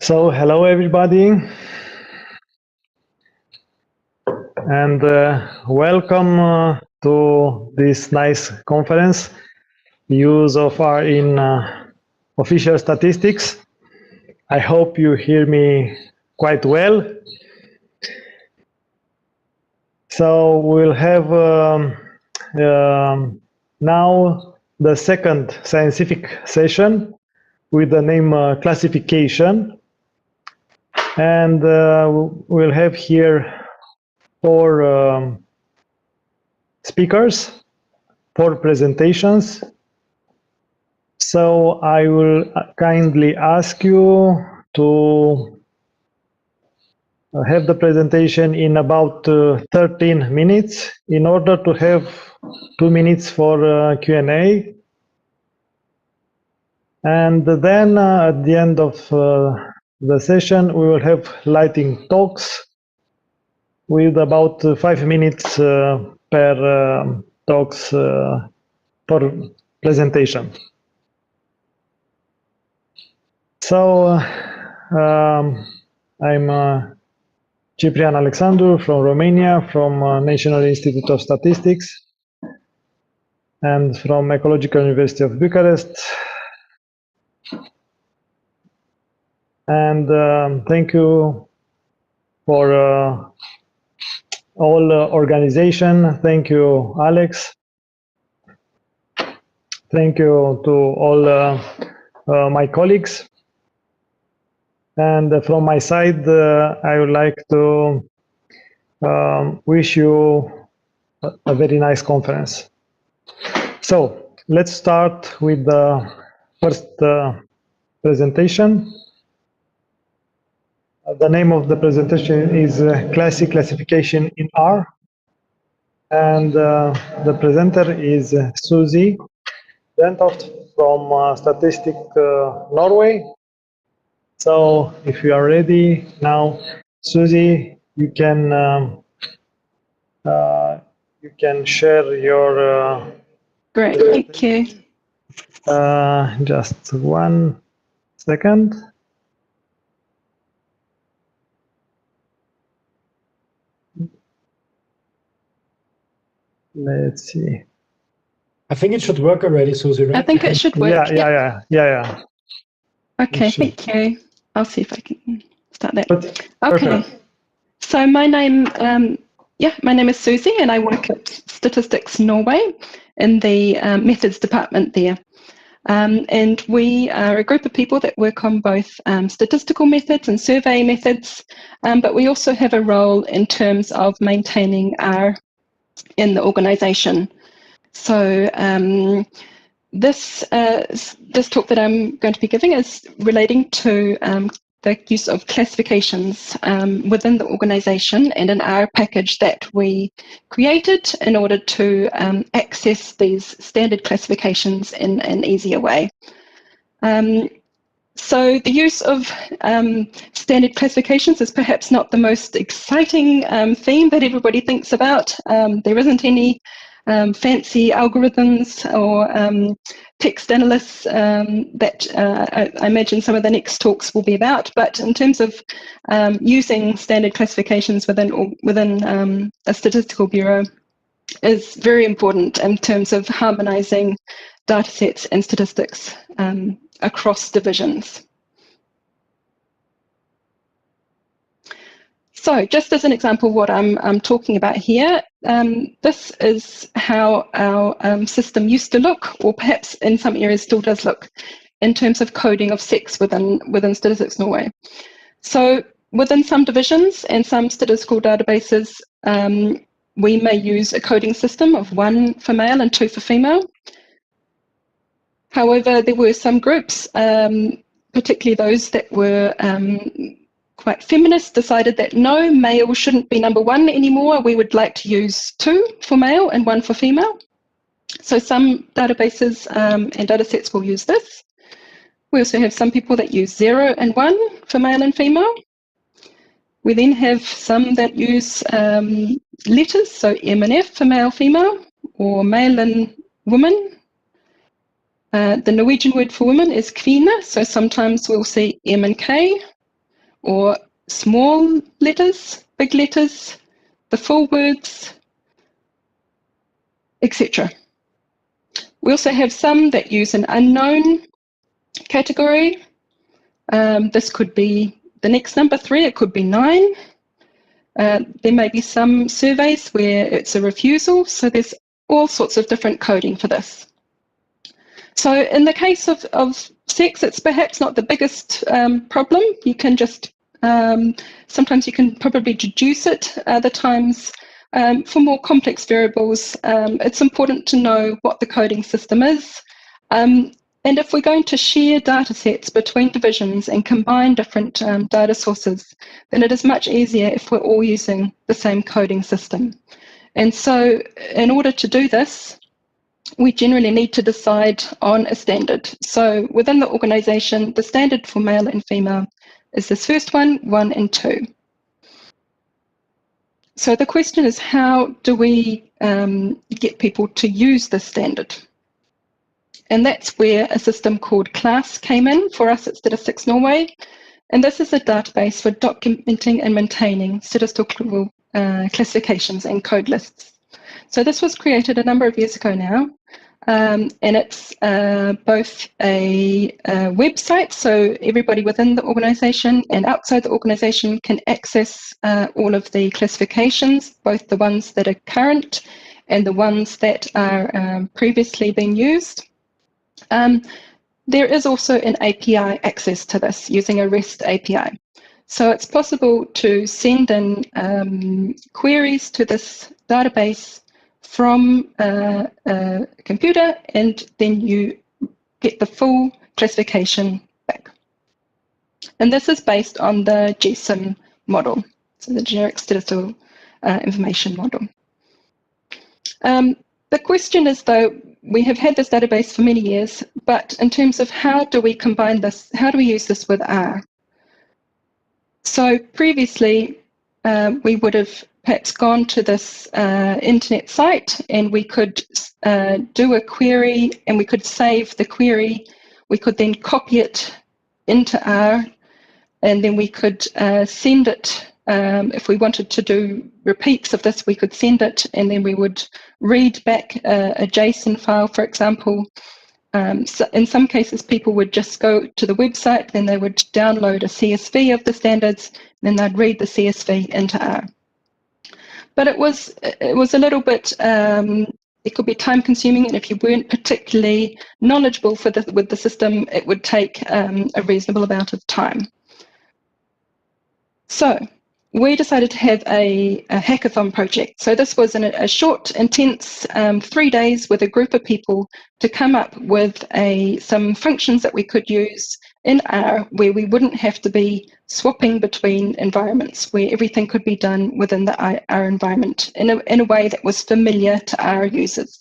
So, hello everybody, and welcome to this nice conference, Use of R in Official Statistics. I hope you hear me quite well. So, we'll have now the second scientific session with the name classification. And we'll have here four speakers, four presentations. So I will kindly ask you to have the presentation in about 13 minutes in order to have 2 minutes for Q&A. And then at the end of the session, we will have lightning talks with about 5 minutes per talks per presentation. So I'm Ciprian ALEXANDRU from Romania, from National Institute of Statistics and from Ecological University of Bucharest. And thank you for all organization. Thank you, Alex. Thank you to all my colleagues. And from my side, I would like to wish you a very nice conference. So let's start with the first presentation. The name of the presentation is Classification in R. And the presenter is Susie Dentoft from Statistic Norway. So if you are ready now, Susie, you can share your great, thank you. Just 1 second. Let's see. I think it should work already, Susie, right? I think it should work. Yeah. Okay, thank you. I'll see if I can start that. Okay. Okay. So my name is Susie, and I work at Statistics Norway in the methods department there. And we are a group of people that work on both statistical methods and survey methods, but we also have a role in terms of maintaining R in the organisation. So this talk that I'm going to be giving is relating to the use of classifications within the organisation and an R package that we created in order to access these standard classifications in an easier way. So the use of standard classifications is perhaps not the most exciting theme that everybody thinks about. There isn't any fancy algorithms or text analysts that I imagine some of the next talks will be about. But in terms of using standard classifications within a statistical bureau is very important in terms of harmonizing data sets and statistics across divisions. So just as an example, what I'm talking about here, this is how our system used to look, or perhaps in some areas still does look, in terms of coding of sex within Statistics Norway. So within some divisions and some statistical databases, we may use a coding system of 1 for male and 2 for female. However, there were some groups, particularly those that were quite feminist, decided that no, male shouldn't be number 1 anymore. We would like to use 2 for male and 1 for female. So some databases and datasets will use this. We also have some people that use 0 and 1 for male and female. We then have some that use letters, so M and F for male, female, or male and woman. The Norwegian word for women is kvinne, so sometimes we'll see M and K or small letters, big letters, the full words, etc. We also have some that use an unknown category. This could be the next number 3, it could be 9. There may be some surveys where it's a refusal, so there's all sorts of different coding for this. So in the case of sex, it's perhaps not the biggest problem. You can just, sometimes you can probably deduce it. Other times, for more complex variables, it's important to know what the coding system is. And if we're going to share data sets between divisions and combine different data sources, then it is much easier if we're all using the same coding system. And so in order to do this, we generally need to decide on a standard. So within the organisation, the standard for male and female is this first one, 1 and 2. So the question is, how do we get people to use this standard? And that's where a system called CLASS came in for us at Statistics Norway. And this is a database for documenting and maintaining statistical classifications and code lists. So this was created a number of years ago now. And it's both a website, so everybody within the organisation and outside the organisation can access all of the classifications, both the ones that are current and the ones that are previously being used. There is also an API access to this using a REST API. So it's possible to send in queries to this database from a computer, and then you get the full classification back. And this is based on the GSIM model, so the Generic Statistical Information Model. The question is, though, we have had this database for many years, but in terms of how do we combine this, how do we use this with R? So previously, we would have perhaps gone to this internet site, and we could do a query, and we could save the query. We could then copy it into R, and then we could send it. If we wanted to do repeats of this, we could send it, and then we would read back a JSON file, for example. So in some cases, people would just go to the website, then they would download a CSV of the standards, and then they'd read the CSV into R. But it was a little bit, it could be time consuming, and if you weren't particularly knowledgeable with the system, it would take a reasonable amount of time. So we decided to have a hackathon project. So this was a short, intense 3 days with a group of people to come up with some functions that we could use in R, where we wouldn't have to be swapping between environments, where everything could be done within the R environment in a way that was familiar to our users.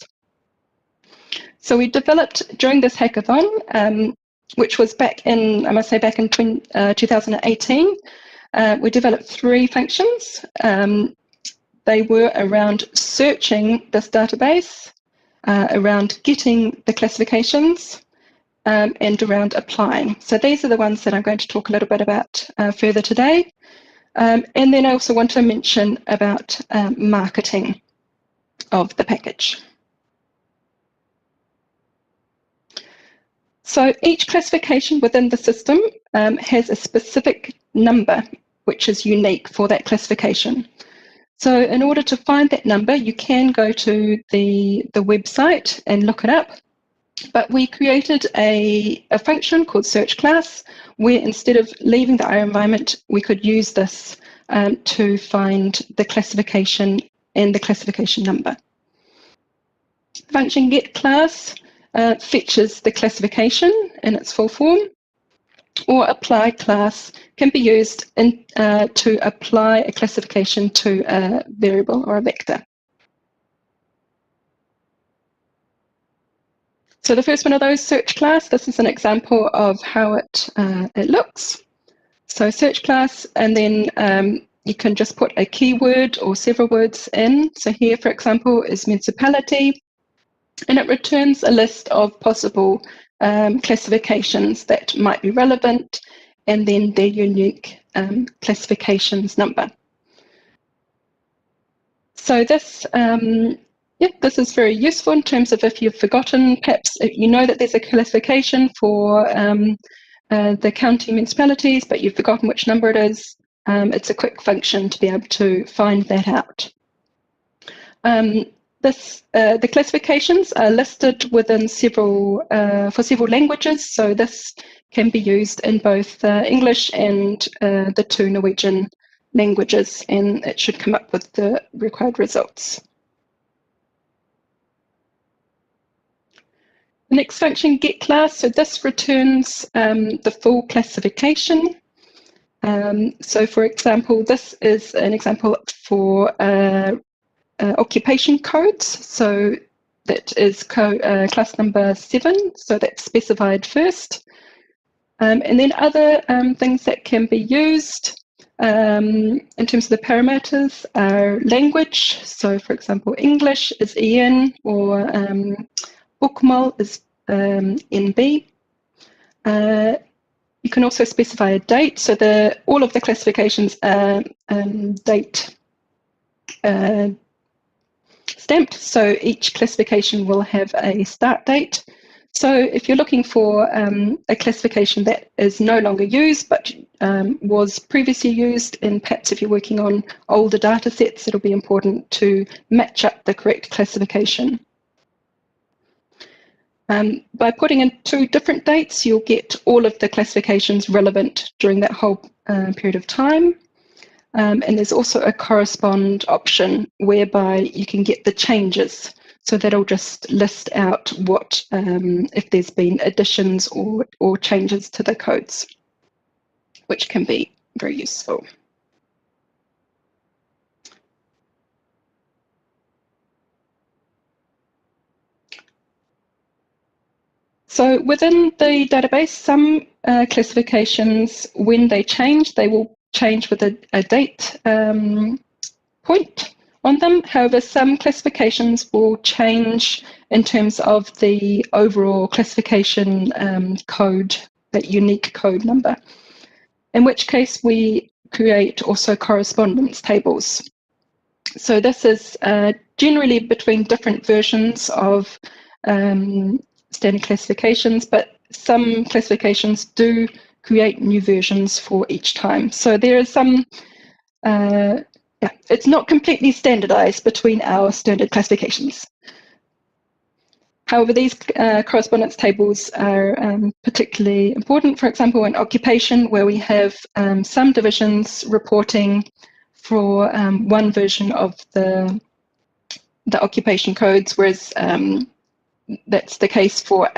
So we developed during this hackathon, which was back in 2018, we developed 3 functions. They were around searching this database, around getting the classifications, and around applying. So these are the ones that I'm going to talk a little bit about further today. And then I also want to mention about marketing of the package. So each classification within the system has a specific number which is unique for that classification. So in order to find that number, you can go to the website and look it up. But we created a function called search class, where instead of leaving the R environment, we could use this to find the classification and the classification number. The function get class fetches the classification in its full form, or apply class can be used to apply a classification to a variable or a vector. So the first one of those, search class, this is an example of how it looks. So search class, and then you can just put a keyword or several words in. So here, for example, is municipality, and it returns a list of possible classifications that might be relevant. and then their unique classifications number. So this, this is very useful in terms of if you've forgotten, perhaps you know that there's a classification for the county municipalities, but you've forgotten which number it is. It's a quick function to be able to find that out. The classifications are listed within for several languages, so this can be used in both English and the 2 Norwegian languages, and it should come up with the required results. The next function, getClass, so this returns the full classification. So for example, this is an example for occupation codes. So that is class number 7, so that's specified first. And then other things that can be used in terms of the parameters are language. So for example, English is EN, or Bokmål is NB. You can also specify a date. So all of the classifications are date stamped. So each classification will have a start date. So if you're looking for a classification that is no longer used, but was previously used, and perhaps if you're working on older data sets, it'll be important to match up the correct classification. By putting in 2 different dates, you'll get all of the classifications relevant during that whole period of time. And there's also a correspond option whereby you can get the changes. So that'll just list out what, if there's been additions or changes to the codes, which can be very useful. So within the database, some classifications, when they change, they will change with a date point on them. However, some classifications will change in terms of the overall classification code, that unique code number, in which case we create also correspondence tables. So this is generally between different versions of standard classifications, but some classifications do create new versions for each time. So there is some, it's not completely standardized between our standard classifications. However, these correspondence tables are particularly important, for example, in occupation, where we have some divisions reporting for one version of the occupation codes, whereas that's the case for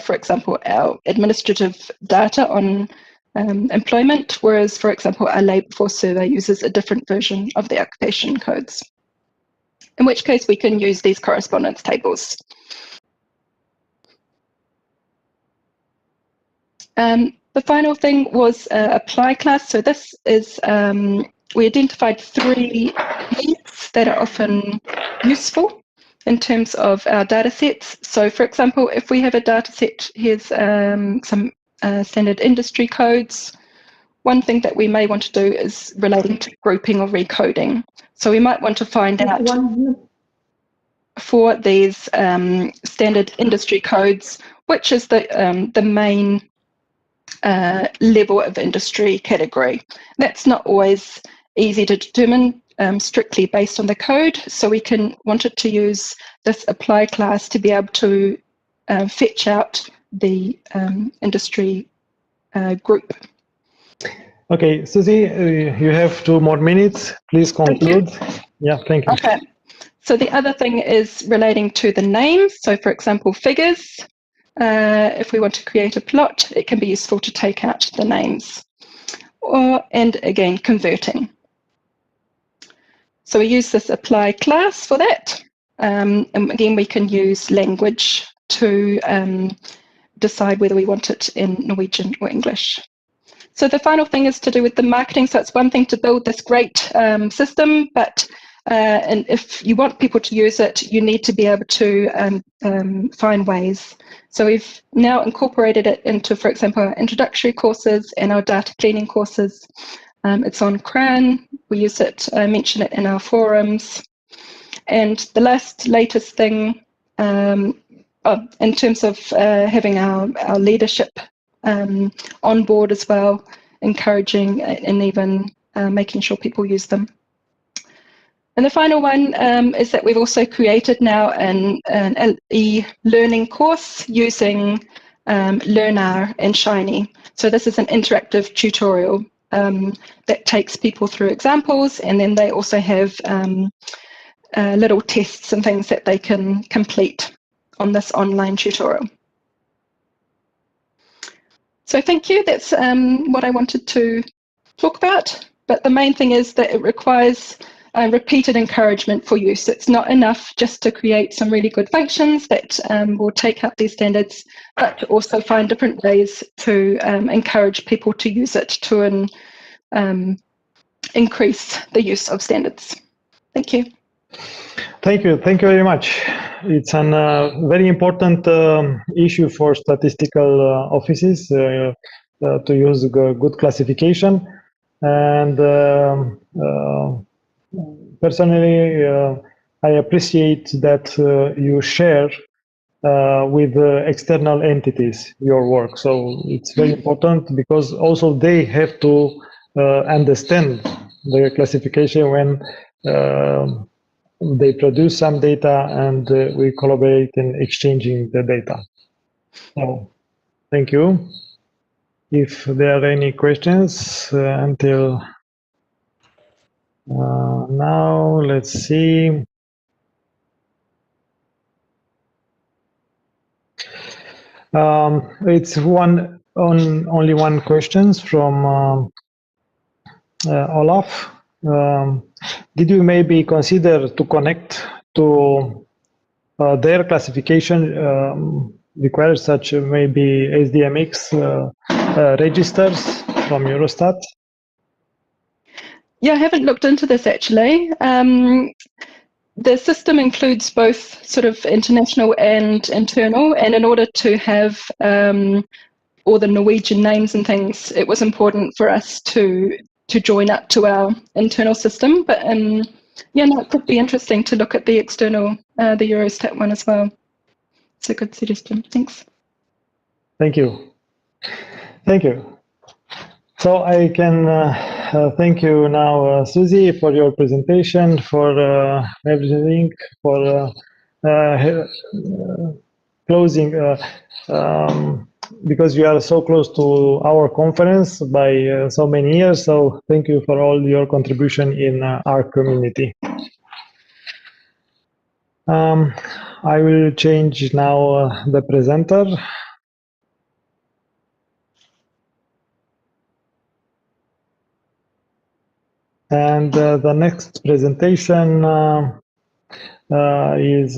example, our administrative data on employment, whereas, for example, our labour force survey uses a different version of the occupation codes, in which case we can use these correspondence tables. The final thing was apply class. So this is, we identified 3 needs that are often useful in terms of our data sets. So for example, if we have a data set, here's some standard industry codes. One thing that we may want to do is relating to grouping or recoding. So we might want to find out for these standard industry codes, which is the main level of industry category. That's not always easy to determine strictly based on the code, so we can wanted to use this apply class to be able to fetch out the industry group. Okay, Susie, you have 2 more minutes. Please conclude. Yeah, thank you. Okay. So the other thing is relating to the names. So for example, figures. If we want to create a plot, it can be useful to take out the names. And again, converting. So we use this apply class for that. And again, we can use language to decide whether we want it in Norwegian or English. So the final thing is to do with the marketing. So it's one thing to build this great system, but And if you want people to use it, you need to be able to find ways. So we've now incorporated it into, for example, our introductory courses and our data cleaning courses. It's on CRAN. We use it, mention it in our forums. And the latest thing, in terms of having our leadership on board as well, encouraging and even making sure people use them. And the final one is that we've also created now an e-learning course using LearnR and Shiny. So this is an interactive tutorial that takes people through examples, and then they also have little tests and things that they can complete on this online tutorial. So thank you. That's what I wanted to talk about. But the main thing is that it requires repeated encouragement for use. It's not enough just to create some really good functions that will take up these standards, but to also find different ways to encourage people to use it to increase the use of standards. Thank you. Thank you very much. It's a very important issue for statistical offices to use good classification. And personally, I appreciate that you share with external entities your work. So it's very important because also they have to understand the classification when they produce some data, and we collaborate in exchanging the data. So, thank you. If there are any questions until now, let's see. It's only one question from Olaf. Did you maybe consider to connect to their classification requires such maybe SDMX registers from Eurostat? Yeah, I haven't looked into this actually. The system includes both sort of international and internal, and in order to have all the Norwegian names and things, it was important for us to join up to our internal system. But yeah, no, it could be interesting to look at the external, the Eurostat one as well. It's a good suggestion. Thanks. Thank you. Thank you. So I can thank you now, Susie, for your presentation, for everything, for closing, because you are so close to our conference by so many years. So thank you for all your contribution in our community. I will change now the presenter. And the next presentation is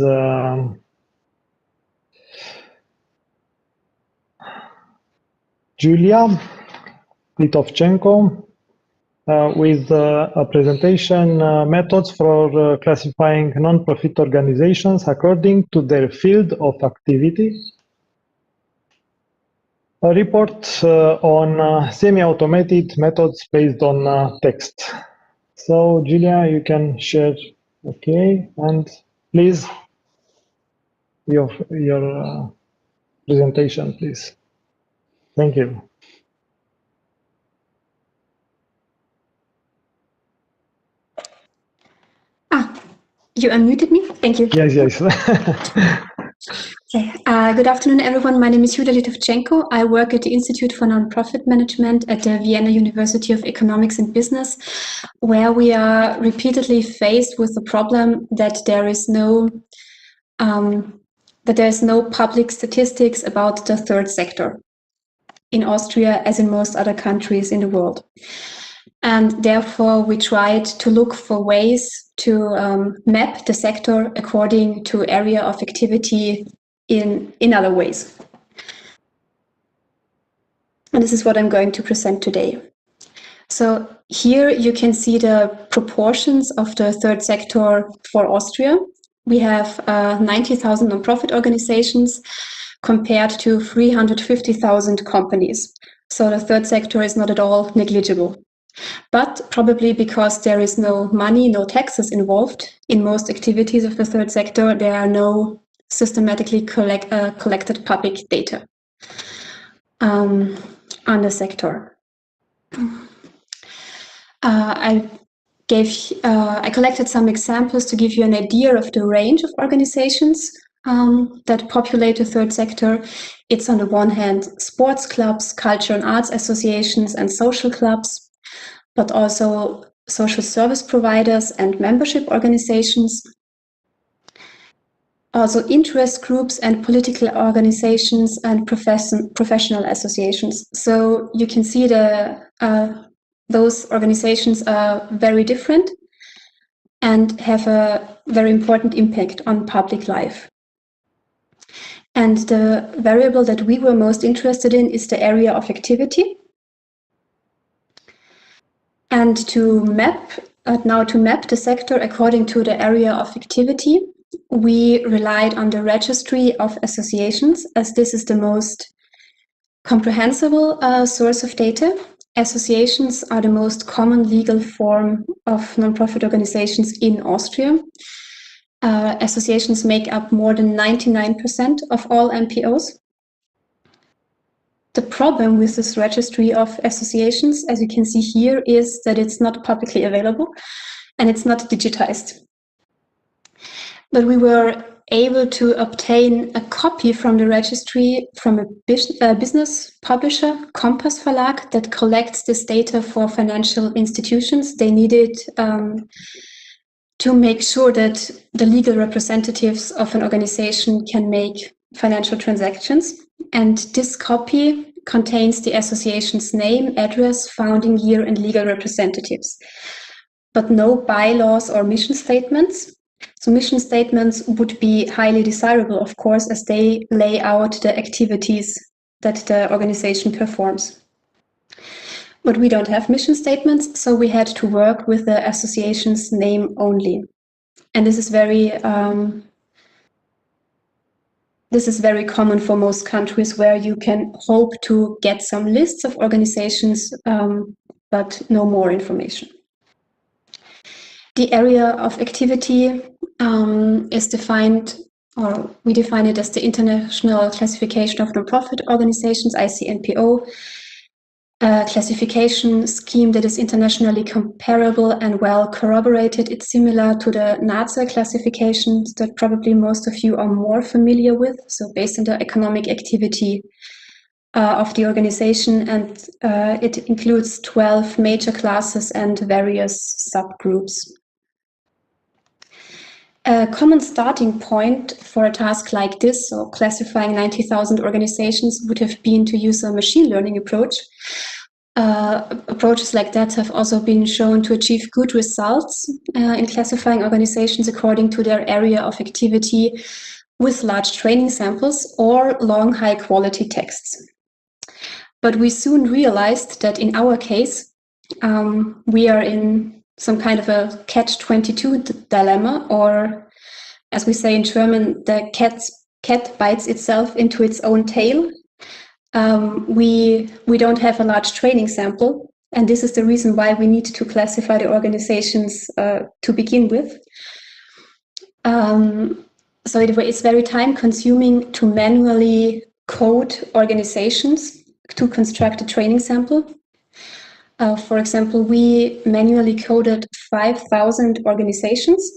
Julia Litovchenko with a presentation methods for classifying non-profit organizations according to their field of activity. A report on semi-automated methods based on text. So, Julia, you can share, okay, and please, your presentation, please. Thank you. You unmuted me? Thank you. Yes, yes. Okay. Good afternoon, everyone. My name is Julia Litovchenko. I work at the Institute for Nonprofit Management at the Vienna University of Economics and Business, where we are repeatedly faced with the problem that there is no public statistics about the third sector in Austria, as in most other countries in the world. And therefore, we tried to look for ways to map the sector according to area of activity in other ways. And this is what I'm going to present today. So here you can see the proportions of the third sector for Austria. We have 90,000 non-profit organizations compared to 350,000 companies. So the third sector is not at all negligible. But probably because there is no money, no taxes involved in most activities of the third sector, there are no systematically collected public data on the sector. I collected some examples to give you an idea of the range of organizations that populate the third sector. It's on the one hand sports clubs, culture and arts associations and social clubs, but also social service providers and membership organizations. Also interest groups and political organizations and professional associations. So you can see those organizations are very different and have a very important impact on public life. And the variable that we were most interested in is the area of activity. And to map the sector according to the area of activity, we relied on the registry of associations, as this is the most comprehensible source of data. Associations are the most common legal form of non-profit organizations in Austria. Associations make up more than 99% of all NPOs. The problem with this registry of associations, as you can see here, is that it's not publicly available and it's not digitized. But we were able to obtain a copy from the registry from a business publisher, Kompass Verlag, that collects this data for financial institutions. They needed to make sure that the legal representatives of an organization can make financial transactions. And this copy contains the association's name, address, founding year, and legal representatives, but no bylaws or mission statements. So mission statements would be highly desirable, of course, as they lay out the activities that the organization performs. But we don't have mission statements, so we had to work with the association's name only. And this is very common for most countries, where you can hope to get some lists of organizations, but no more information. The area of activity is defined, or we define it as the International Classification of Non-Profit Organizations, ICNPO, a classification scheme that is internationally comparable and well corroborated. It's similar to the NAZA classifications that probably most of you are more familiar with, so based on the economic activity of the organization, and it includes 12 major classes and various subgroups. A common starting point for a task like this, so classifying 90,000 organizations, would have been to use a machine learning approach. Approaches like that have also been shown to achieve good results in classifying organizations according to their area of activity with large training samples or long high-quality texts. But we soon realized that in our case, we are in some kind of a catch-22 dilemma, or as we say in German, the cat bites itself into its own tail. We don't have a large training sample, and this is the reason why we need to classify the organizations to begin with. So it's very time-consuming to manually code organizations to construct a training sample. For example, we manually coded 5,000 organizations,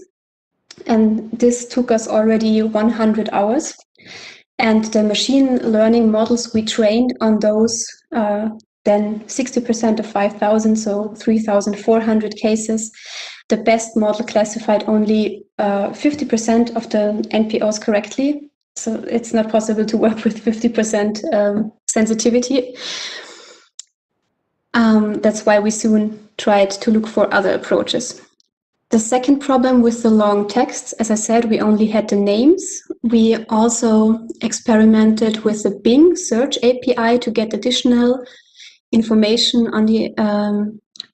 and this took us already 100 hours. And the machine learning models we trained on those, then 60% of 5,000, so 3,400 cases. The best model classified only 50% of the NPOs correctly. So it's not possible to work with 50% sensitivity. That's why we soon tried to look for other approaches. The second problem with the long texts, as I said, we only had the names. We also experimented with the Bing search API to get additional information on the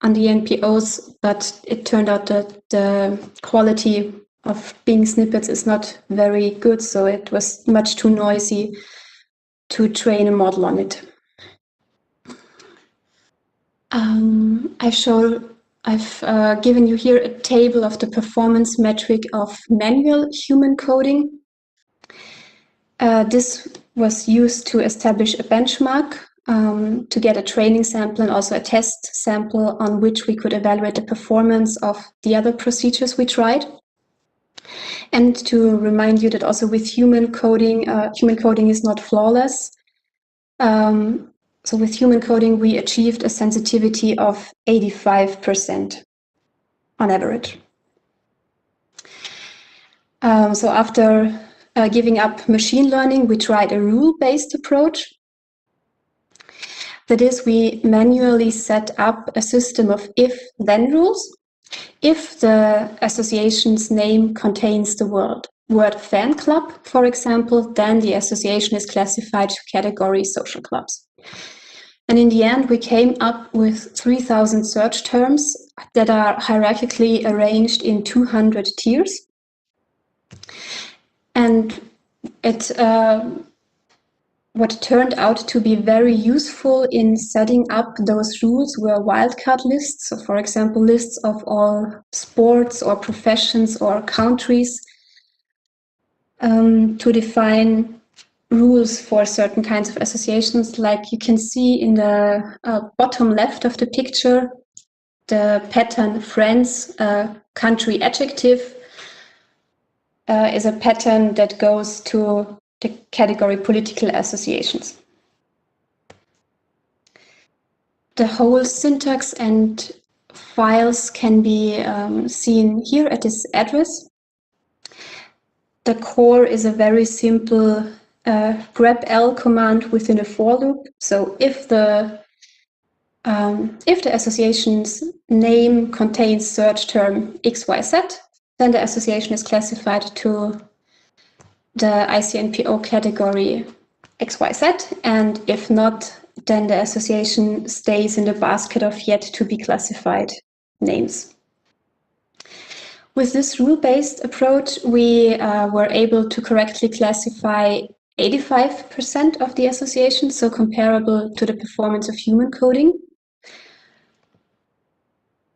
on the NPOs, but it turned out that the quality of being snippets is not very good, so it was much too noisy to train a model on it. I've given you here a table of the performance metric of manual human coding. This was used to establish a benchmark to get a training sample and also a test sample on which we could evaluate the performance of the other procedures we tried. And to remind you that also with human coding is not flawless. So with human coding, we achieved a sensitivity of 85% on average. So after giving up machine learning, we tried a rule-based approach. That is, we manually set up a system of if-then rules. If the association's name contains the word fan club, for example, then the association is classified to category social clubs. And in the end, we came up with 3,000 search terms that are hierarchically arranged in 200 tiers. And what turned out to be very useful in setting up those rules were wildcard lists. So, for example, lists of all sports or professions or countries to define rules for certain kinds of associations. Like you can see in the bottom left of the picture, the pattern friends, country adjective is a pattern that goes to the category political associations. The whole syntax and files can be seen here at this address. The core is a very simple grep-l command within a for loop. So if the association's name contains search term XYZ, then the association is classified to the ICNPO category XYZ, and if not, then the association stays in the basket of yet to be classified names. With this rule-based approach, we were able to correctly classify 85% of the associations, so comparable to the performance of human coding.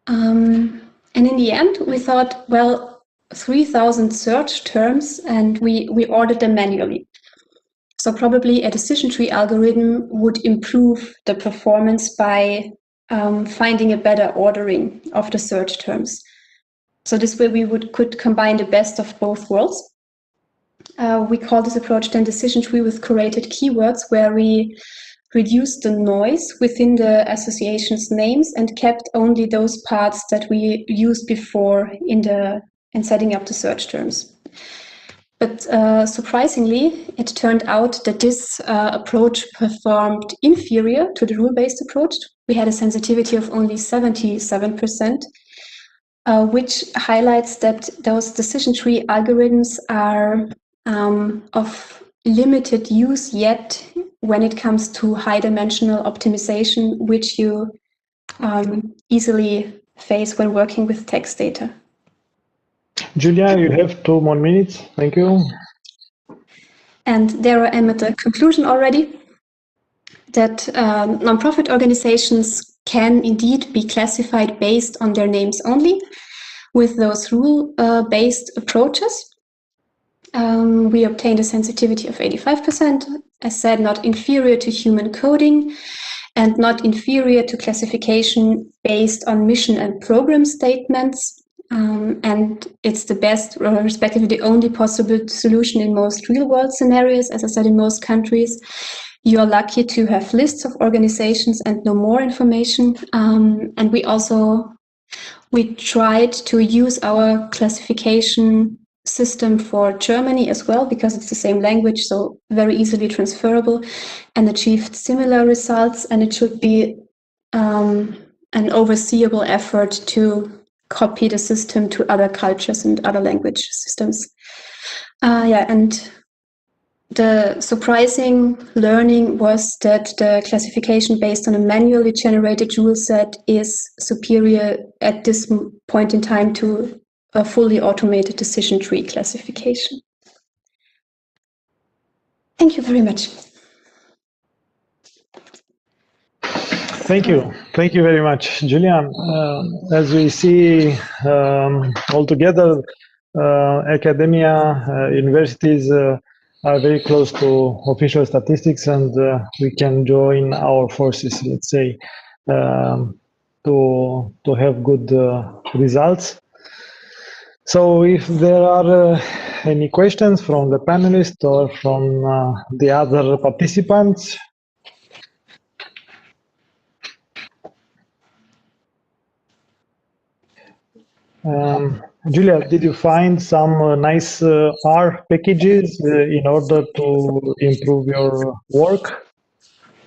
And in the end, we thought, well, 3,000 search terms, and we ordered them manually. So probably a decision tree algorithm would improve the performance by finding a better ordering of the search terms. So this way we could combine the best of both worlds. We call this approach then decision tree with curated keywords, where we reduced the noise within the association's names and kept only those parts that we used before in setting up the search terms. But surprisingly, it turned out that this approach performed inferior to the rule-based approach. We had a sensitivity of only 77%, which highlights that those decision tree algorithms are of limited use yet when it comes to high-dimensional optimization, which you easily face when working with text data. Julia, you have 2 more minutes. Thank you. And there I am at the conclusion already, that nonprofit organizations can indeed be classified based on their names only with those rule-based approaches. We obtained a sensitivity of 85%, as said, not inferior to human coding and not inferior to classification based on mission and program statements. And it's the best, or respectively the only possible solution in most real-world scenarios. As I said, in most countries, you are lucky to have lists of organizations and no more information. And we tried to use our classification system for Germany as well, because it's the same language, so very easily transferable, and achieved similar results. And it should be an overseeable effort to copy the system to other cultures and other language systems. And the surprising learning was that the classification based on a manually generated rule set is superior at this point in time to a fully automated decision tree classification. Thank you very much. Thank you. Thank you very much, Julian. As we see altogether, academia, universities are very close to official statistics, and we can join our forces, let's say, to have good results. So if there are any questions from the panelists or from the other participants, Julia, did you find some nice R packages in order to improve your work,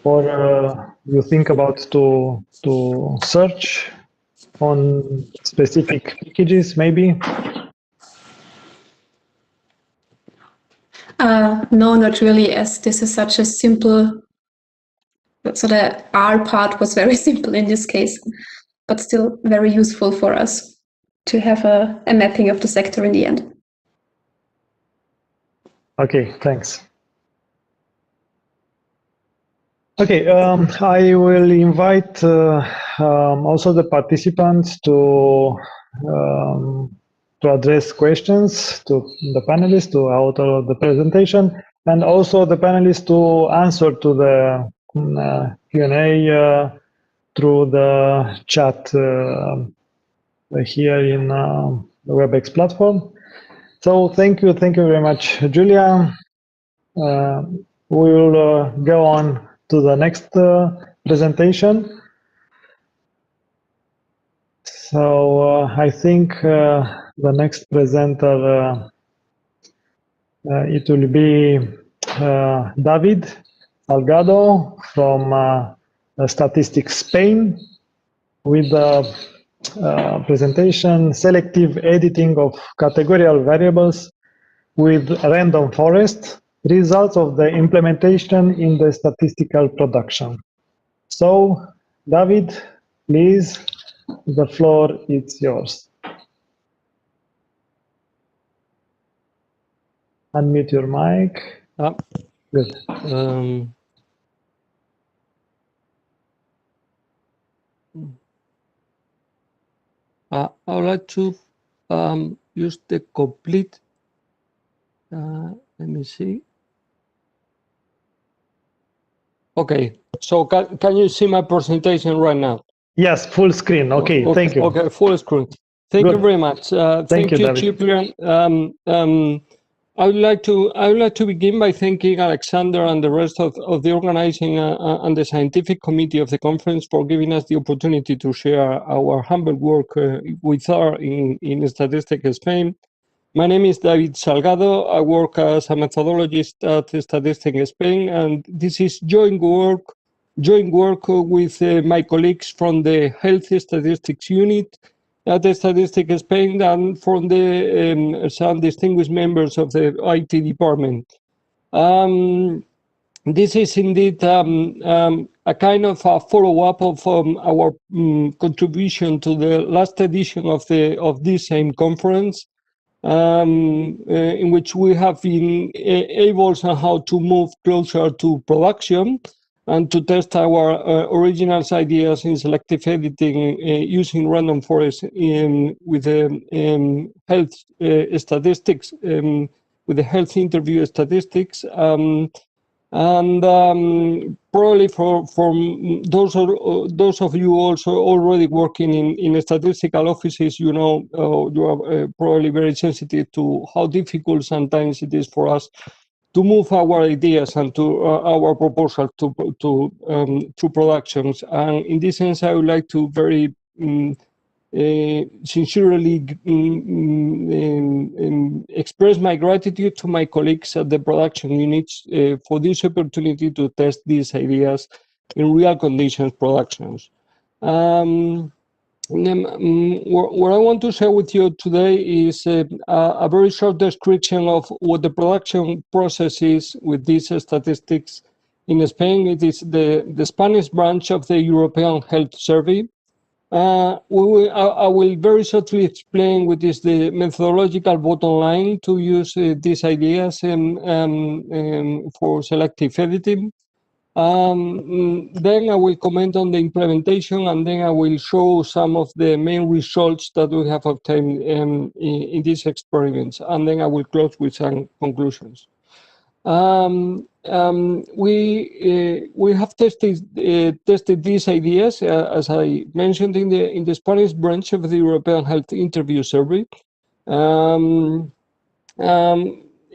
or you think about to search on specific packages, maybe? No, not really, as this is such a simple, so the R part was very simple in this case, but still very useful for us to have a mapping of the sector in the end. Okay, thanks. Okay, I will invite also the participants to address questions to the panelists, to author of the presentation, and also the panelists to answer to the Q&A through the chat here in the WebEx platform. So thank you very much, Julia. We will go on to the next presentation. So I think the next presenter, it will be David Salgado from Statistics Spain, with the presentation Selective Editing of Categorical Variables with Random Forest, Results of the Implementation in the Statistical Production. So, David, please, the floor is yours. Unmute your mic. Good. I would like to use the complete, let me see. Okay, so can you see my presentation right now? Yes, full screen. Okay, thank you. Okay, full screen. Thank you very much. Thank you, Ciprian. I would like to begin by thanking Alexander and the rest of the organizing and the scientific committee of the conference for giving us the opportunity to share our humble work with R in Statistics Spain. My name is David Salgado. I work as a methodologist at Statistics Spain, and this is joint work with my colleagues from the Health Statistics Unit at the Statistics Spain and from the some distinguished members of the IT department. This is indeed a kind of a follow-up of our contribution to the last edition of this same conference, in which we have been able somehow to move closer to production and to test our original ideas in selective editing using random forest with health statistics, with the health interview statistics. Probably from those of you also already working in statistical offices, you know, you are probably very sensitive to how difficult sometimes it is for us to move our ideas and to our proposal to productions. And in this sense, I would like to very sincerely express my gratitude to my colleagues at the production units for this opportunity to test these ideas in real conditions productions. what I want to share with you today is a very short description of what the production process is with these statistics in Spain. It is the Spanish branch of the European Health Survey. I will very shortly explain what is the methodological bottom line to use these ideas for selective editing. Then I will comment on the implementation, and then I will show some of the main results that we have obtained in these experiments, and then I will close with some conclusions. We have tested these ideas, as I mentioned, in the Spanish branch of the European Health Interview Survey.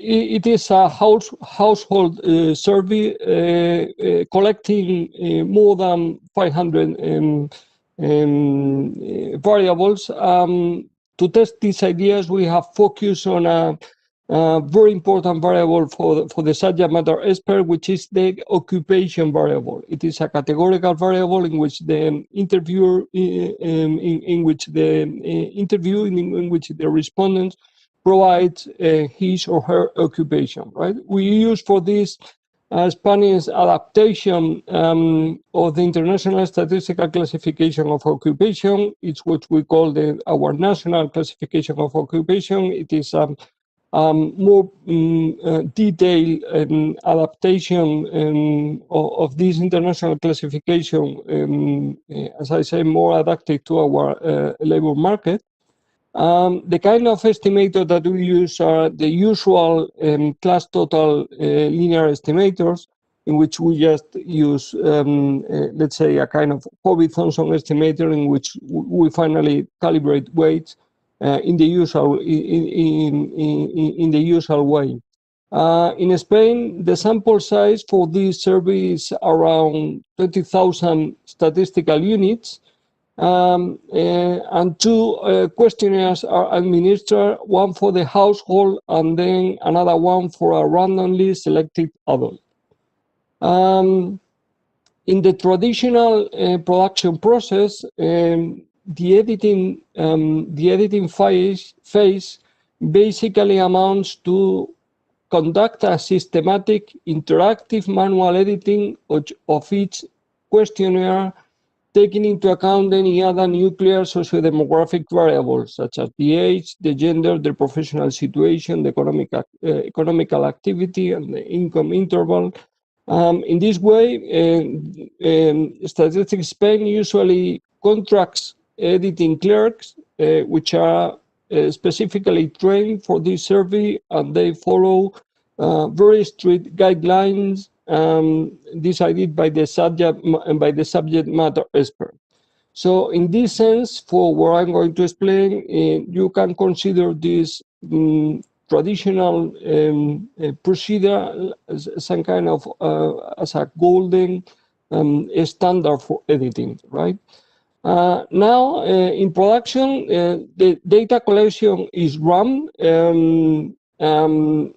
It is a household survey collecting more than 500 variables. To test these ideas, we have focused on a very important variable for the subject matter expert, which is the occupation variable. It is a categorical variable in which the interviewer, in which the respondents provides his or her occupation. Right? We use for this Spanish adaptation of the International Statistical Classification of Occupation. It's what we call our national classification of occupation. It is more detailed adaptation of this international classification, as I say, more adapted to our labor market. The kind of estimator that we use are the usual class total linear estimators, in which we just use, let's say, a kind of horizontal estimator in which we finally calibrate weights in the usual way. In Spain, the sample size for this survey is around 20,000 statistical units. And two questionnaires are administered, one for the household and then another one for a randomly selected adult. In the traditional production process, the editing phase basically amounts to conduct a systematic interactive manual editing of each questionnaire, taking into account any other nuclear socio-demographic variables such as the age, the gender, the professional situation, the economical activity, and the income interval. In this way, Statistics Spain usually contracts editing clerks, which are specifically trained for this survey, and they follow very strict guidelines decided by the subject matter expert. So in this sense, for what I'm going to explain, you can consider this traditional procedure as some kind of as a golden standard for editing, right? Now, in production, the data collection is run, and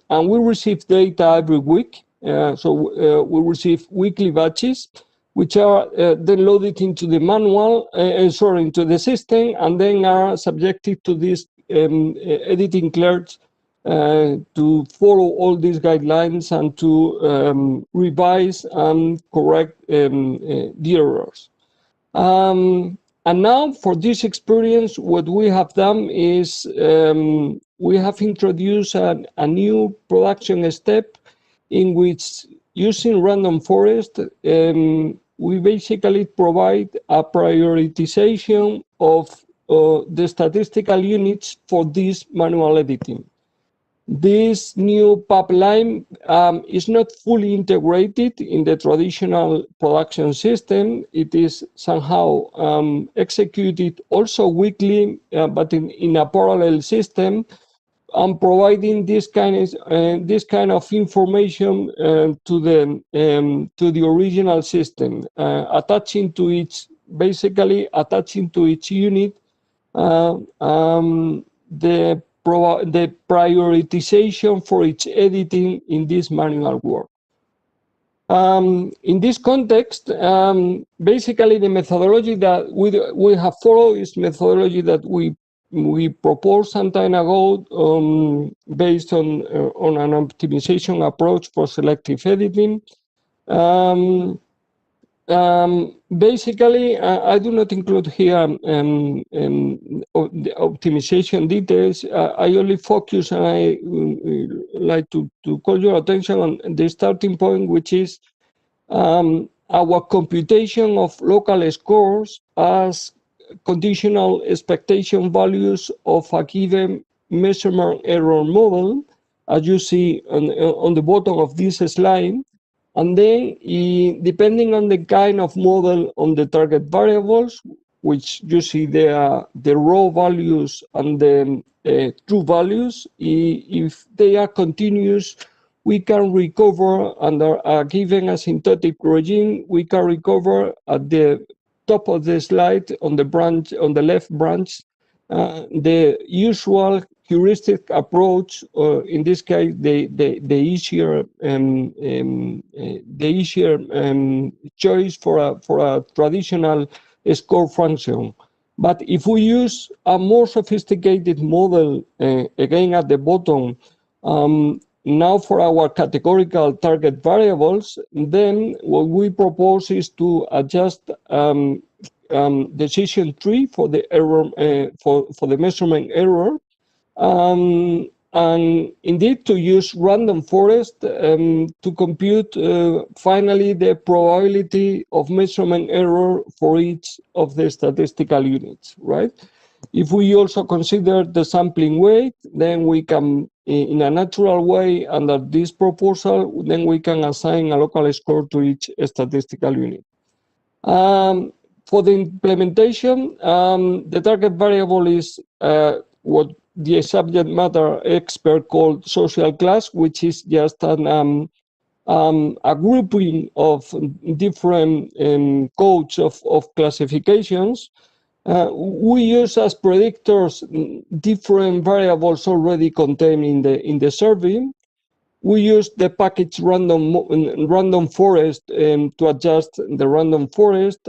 we receive data every week. So we receive weekly batches, which are then loaded into the manual, into the system, and then are subjected to these editing clerks to follow all these guidelines and to revise and correct the errors. And now for this experience, what we have done is we have introduced a new production step in which, using random forest, we basically provide a prioritization of the statistical units for this manual editing. This new pipeline is not fully integrated in the traditional production system. It is somehow executed also weekly, but in a parallel system, and providing this kind of information to the original system, attaching to each unit the prioritization for its editing in this manual work. In this context, basically the methodology that we have followed is methodology that we proposed some time ago, based on an optimization approach for selective editing. Basically, I do not include here the optimization details. I only focus, and I like to call your attention on the starting point, which is our computation of local scores as conditional expectation values of a given measurement error model, as you see on the bottom of this slide. And then, depending on the kind of model on the target variables, which you see the raw values and the true values, if they are continuous, we can recover under a given asymptotic regime. We can recover at the top of the slide on the branch, on the left branch, the usual heuristic approach, or in this case, the easier choice for a traditional score function. But if we use a more sophisticated model, again at the bottom, now for our categorical target variables, then what we propose is to adjust decision tree for the error, for the measurement error, and indeed to use random forest to compute finally the probability of measurement error for each of the statistical units, right? If we also consider the sampling weight, then we can, in a natural way, under this proposal, then we can assign a local score to each statistical unit. For the implementation, the target variable is what the subject matter expert called social class, which is just a grouping of different codes of classifications. We use as predictors different variables already contained in the survey. We use the package random forest to adjust the random forest.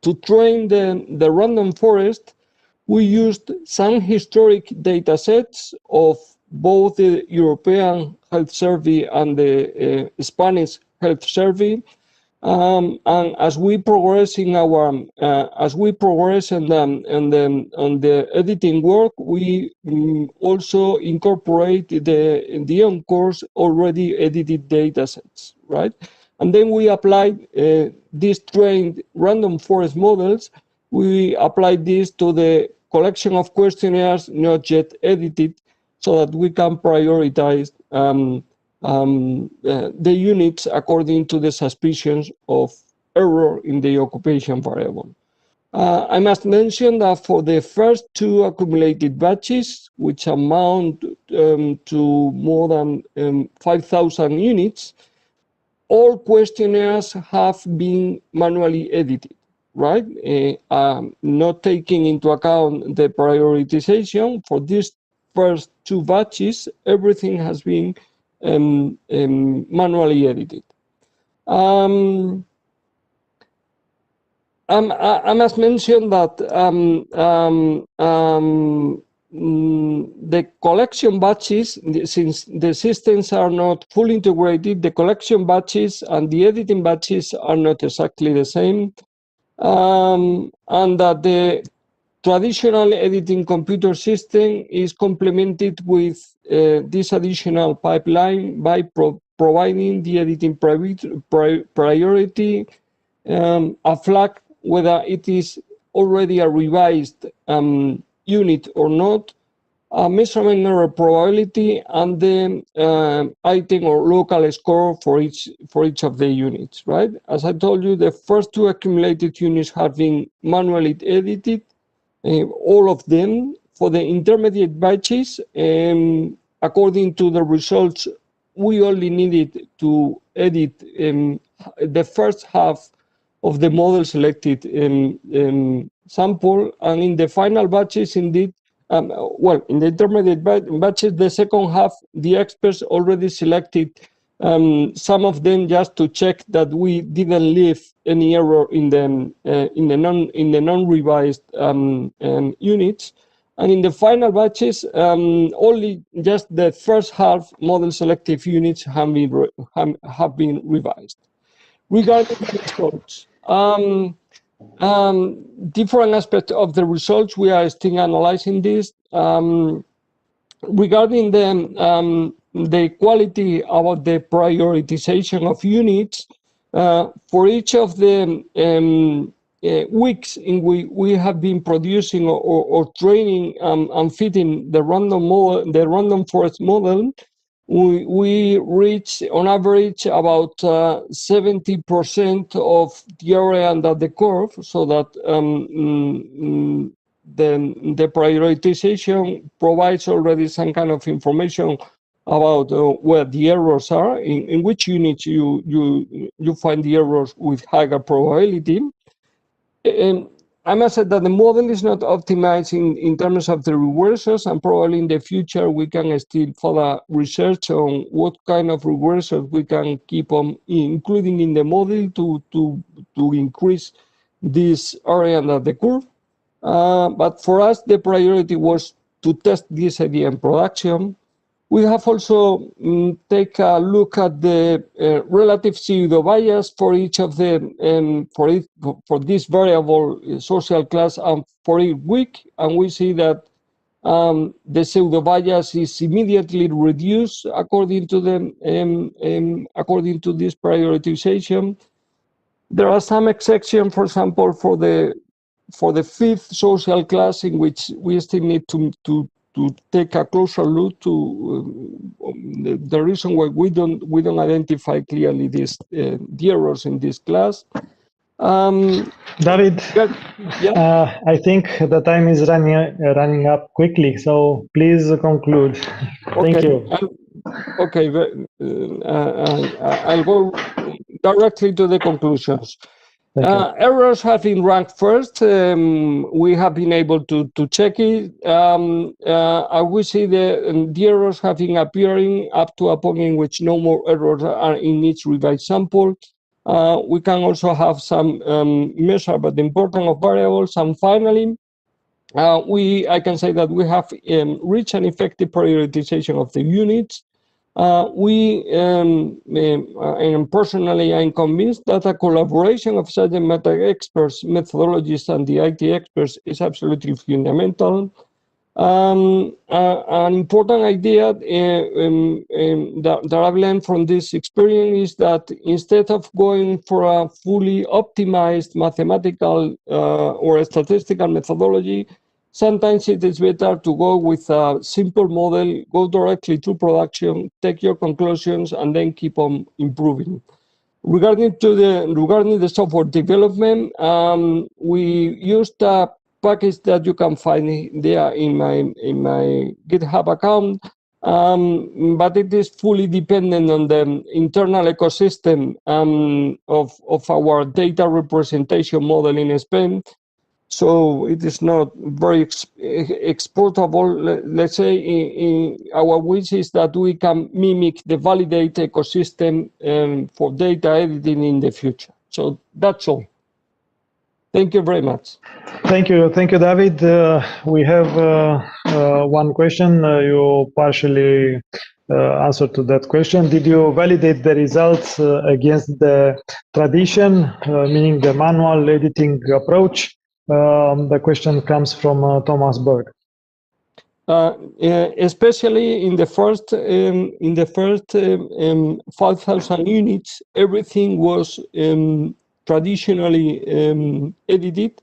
To train the random forest, we used some historic data sets of both the European Health Survey and the Spanish Health Survey. And as we progress in our, on the editing work, we also incorporate the on-course already edited data sets, right? And then we apply these trained random forest models. We apply this to the collection of questionnaires not yet edited, so that we can prioritize the units according to the suspicions of error in the occupation variable. I must mention that for the first two accumulated batches, which amount to more than 5,000 units, all questionnaires have been manually edited, right? Not taking into account the prioritization for these first two batches, everything has been manually edited. I must mention that the collection batches, since the systems are not fully integrated, the collection batches and the editing batches are not exactly the same, and that the traditional editing computer system is complemented with this additional pipeline by providing the editing priority, a flag whether it is already a revised unit or not, a measurement error probability, and the item or local score for each of the units, right? As I told you, the first two accumulated units have been manually edited, all of them. For the intermediate batches, according to the results, we only needed to edit the first half of the model selected sample, and in the final batches, indeed, well, in the intermediate batches, the second half, the experts already selected some of them just to check that we didn't leave any error in the non-revised units. And in the final batches, only just the first half model selective units have been revised. Regarding the results, different aspects of the results, we are still analyzing this. Regarding the quality about the prioritization of units, for each of the weeks in which we have been producing or training and fitting the random model, the random forest model, we reach on average about 70% of the area under the curve, so that the prioritization provides already some kind of information about where the errors are, in which units you find the errors with higher probability. I must say that the model is not optimized in terms of the reversers, and probably in the future we can still further research on what kind of reversers we can keep on including in the model to increase this area under the curve. But for us, the priority was to test this idea in production. We have also take a look at the relative pseudo bias for each of the for this variable social class and for each week, and we see that the pseudo bias is immediately reduced according to the according to this prioritization. There are some exceptions, for example, for the fifth social class, in which we still need to take a closer look to the reason why we don't identify clearly this the errors in this class. David, yeah. I think the time is running up quickly, so please conclude. Okay. Thank you. Okay, I'll go directly to the conclusions. Errors have been ranked first. We have been able to check it. We see the errors have been appearing up to a point in which no more errors are in each revised sample. We can also have some measure about the importance of variables. And finally, I can say that we have reached an effective prioritization of the units. And personally, I'm convinced that a collaboration of subject matter experts, methodologists, and the IT experts is absolutely fundamental. An important idea that I've learned from this experience is that instead of going for a fully optimized mathematical or statistical methodology, sometimes it is better to go with a simple model, go directly to production, take your conclusions, and then keep on improving. Regarding the software development, we used a package that you can find there in my GitHub account, but it is fully dependent on the internal ecosystem of our data representation model in Spain. So it is not very exportable. Let's say our wish is that we can mimic the validate ecosystem for data editing in the future. So that's all. Thank you very much. Thank you, David. We have one question. You partially answered to that question. Did you validate the results against the tradition, meaning the manual editing approach? The question comes from Thomas Berg. Especially in the first 5,000 units, everything was traditionally edited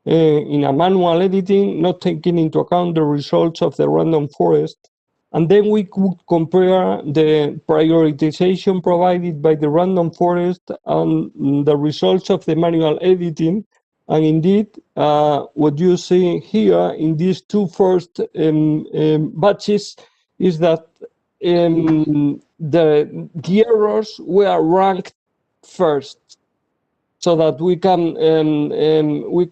in a manual editing, not taking into account the results of the random forest. And then we could compare the prioritization provided by the random forest and the results of the manual editing. And indeed, what you see here in these two first batches is that the errors were ranked first. so that we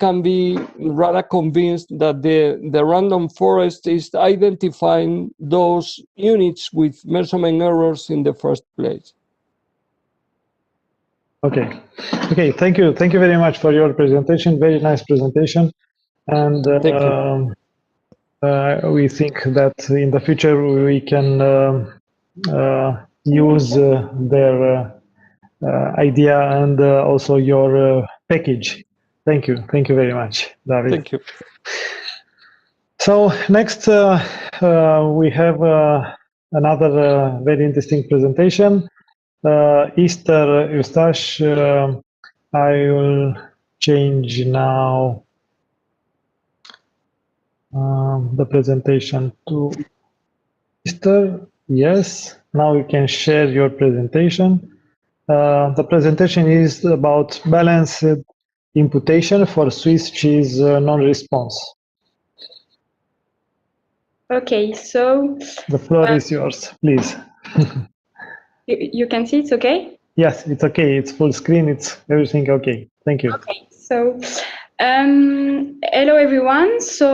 can be rather convinced that the random forest is identifying those units with measurement errors in the first place. Okay. Thank you very much for your presentation. Very nice presentation, and we think that in the future we can use their idea and also your package. Thank you very much, David. Thank you. So next we have another very interesting presentation. Easter Eustache, I will change now the presentation to Easter. Yes, now you can share your presentation. The presentation is about balanced imputation for Swiss cheese non-response. Okay, so the floor is yours, please. You can see it's okay? Yes, it's okay. It's full screen. It's everything okay. Thank you. Okay, so hello everyone. So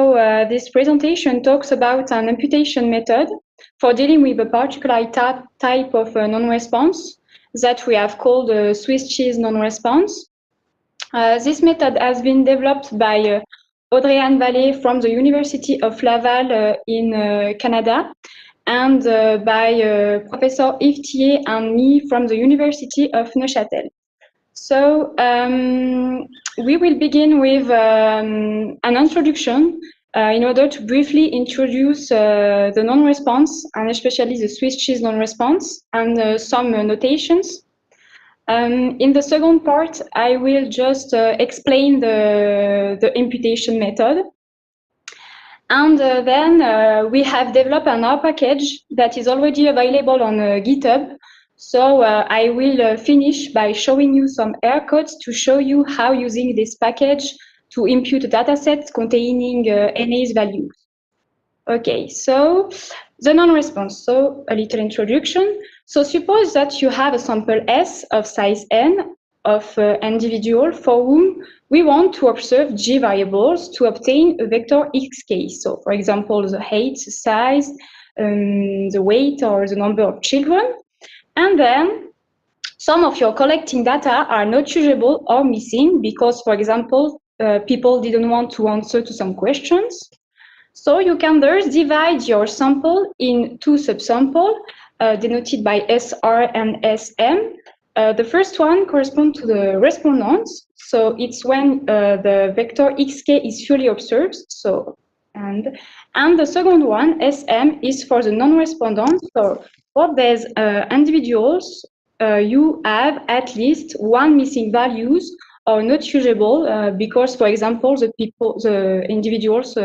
this presentation talks about an imputation method for dealing with a particular type of non-response that we have called Swiss cheese non-response. This method has been developed by Audrey-Anne Vallée from the University of Laval in Canada, and by Professor Yves Thier and me from the University of Neuchâtel. So we will begin with an introduction in order to briefly introduce the non-response, and especially the Swiss cheese non-response, and some notations. In the second part, I will just explain the imputation method. And then we have developed an R package that is already available on GitHub. So I will finish by showing you some error codes to show you how using this package to impute datasets containing NA's values. Okay, so the non-response. So a little introduction. So suppose that you have a sample S of size n of individual for whom we want to observe G variables to obtain a vector xk. So for example, the height, the size, the weight, or the number of children. And then some of your collecting data are not usable or missing because, for example, people didn't want to answer to some questions. So you can thus divide your sample in two subsamples denoted by SR and SM. The first one corresponds to the respondents. So it's when the vector xk is fully observed. So and the second one, SM, is for the non-respondents. So for these individuals, you have at least one missing values or not usable because, for example, the individuals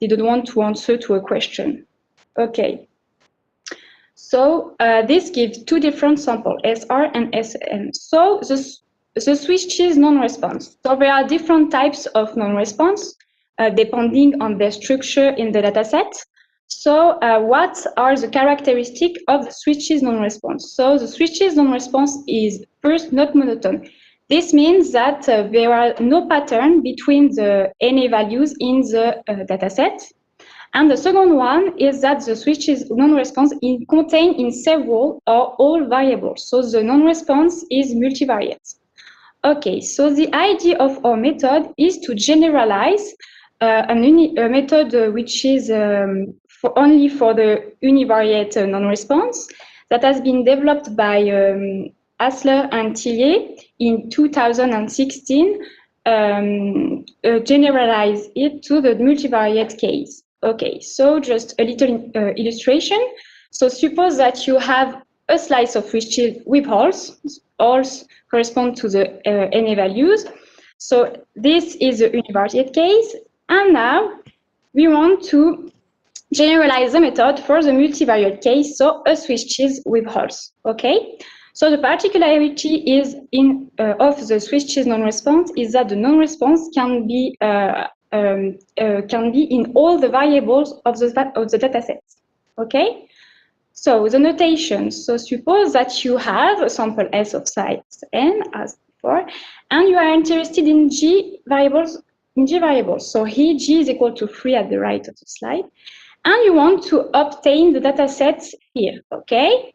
didn't want to answer to a question. Okay. So this gives two different samples, SR and SM. So the Swiss cheese non-response. So there are different types of non-response depending on the structure in the dataset. So what are the characteristics of the Swiss cheese non-response? So the Swiss cheese non-response is first not monotone. This means that there are no pattern between the NA values in the dataset. And the second one is that the Swiss cheese non-response is contained in several or all variables. So the non-response is multivariate. Okay, so the idea of our method is to generalize a method which is only for the univariate non-response that has been developed by Hassler and Tillier in 2016, generalize it to the multivariate case. Okay, so just a little illustration. So suppose that you have a slice of Swiss cheese with holes. Holes correspond to the NA values. So this is the univariate case. And now we want to generalize the method for the multivariate case, so a Swiss cheese with holes. Okay. So the particularity is of the Swiss cheese non-response is that the non-response can be in all the variables of the dataset. Okay. So the notation. So suppose that you have a sample S of size n, as before, and you are interested in G variables. So here G is equal to 3 at the right of the slide, and you want to obtain the data sets here, okay?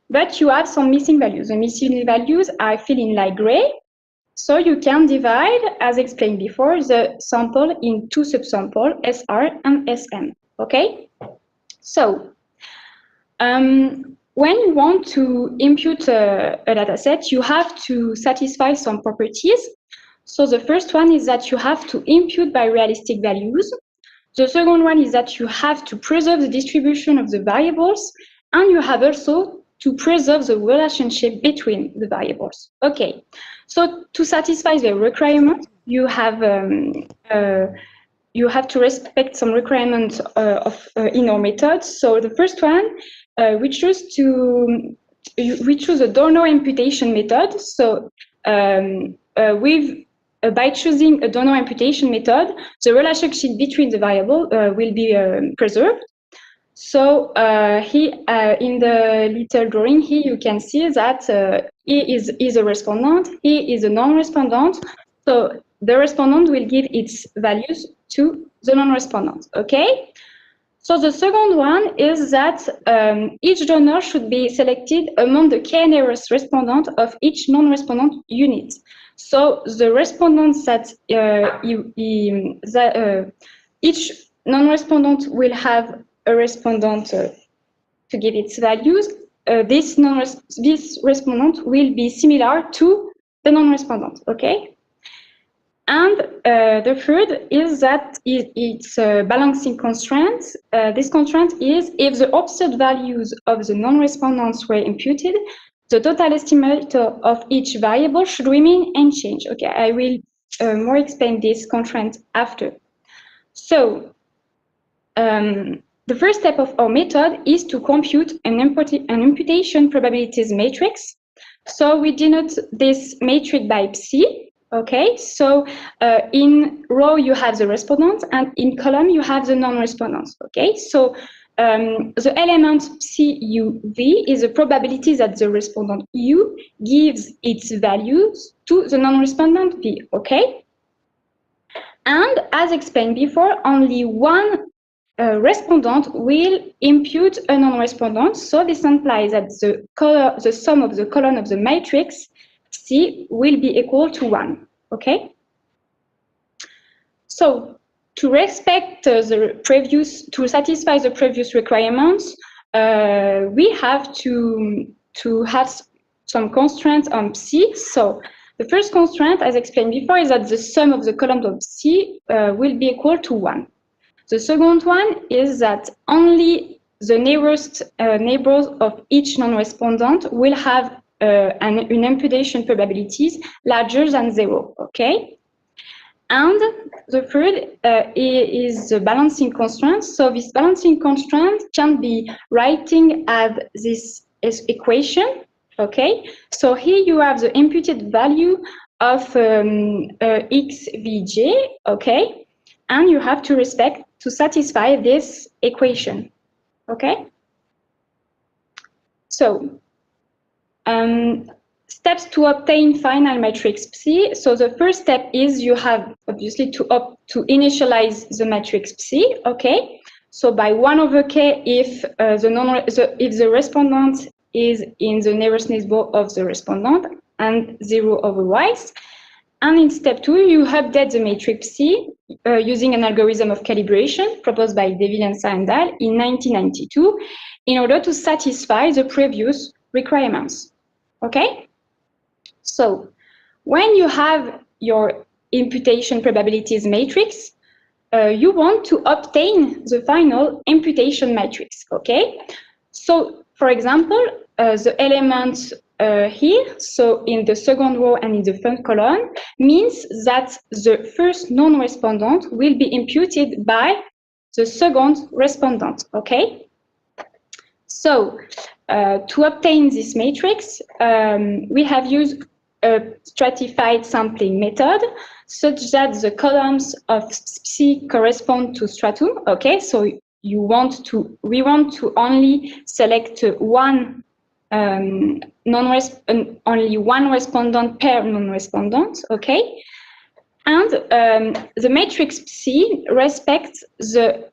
But you have some missing values. The missing values are filled in light gray. So you can divide, as explained before, the sample in two subsamples, SR and SM, okay? So when you want to impute a data set, you have to satisfy some properties. So the first one is that you have to impute by realistic values. The second one is that you have to preserve the distribution of the variables, and you have also to preserve the relationship between the variables. Okay, so to satisfy the requirement, you have to respect some requirements in our method. So the first one, we choose a Donor imputation method. So by choosing a Donor imputation method, the relationship between the variable will be preserved. So here in the little drawing here, you can see that E is a respondent, E is a non-respondent. So the respondent will give its values to the non-respondent, okay? So the second one is that each donor should be selected among the k-nearest respondent of each non-respondent unit. So the respondents that each non-respondent will have a respondent to give its values. This respondent will be similar to the non-respondent, okay? And the third is that it's a balancing constraint. This constraint is if the observed values of the non-respondents were imputed, the total estimate of each variable should remain unchanged. Okay, I will more explain this constraint after. So the first step of our method is to compute an imputation probabilities matrix. So we denote this matrix by psi. Okay, so in row you have the respondent, and in column you have the non-respondents. Okay, so the element psi uv is the probability that the respondent u gives its values to the non-respondent v. Okay, and as explained before, only one respondent will impute a non-respondent. So this implies that the sum of the column of the matrix C will be equal to 1, okay? So to respect to satisfy the previous requirements, we have to have some constraints on C. So the first constraint, as explained before, is that the sum of the columns of C will be equal to 1. The second one is that only the nearest neighbors of each non-respondent will have an imputation probabilities larger than 0, okay? And the third is the balancing constraint. So this balancing constraint can be writing as this equation, okay? So here you have the imputed value of xvj, okay? And you have to satisfy this equation, okay? So, steps to obtain final matrix psi. So the first step is you have obviously to initialize the matrix psi, okay? So by 1/k if the respondent is in the nearest neighbor of the respondent, and 0 otherwise. And in step 2, you update the matrix psi using an algorithm of calibration proposed by Deville and Sarandal in 1992 in order to satisfy the previous requirements. Okay? So when you have your imputation probabilities matrix, you want to obtain the final imputation matrix. Okay? So, for example, the elements here, so in the second row and in the first column, means that the first non-respondent will be imputed by the second respondent, okay? So, to obtain this matrix, we have used a stratified sampling method such that the columns of psi correspond to stratum, okay? So we want to only select one only one respondent per non-respondent, okay? And the matrix C respects the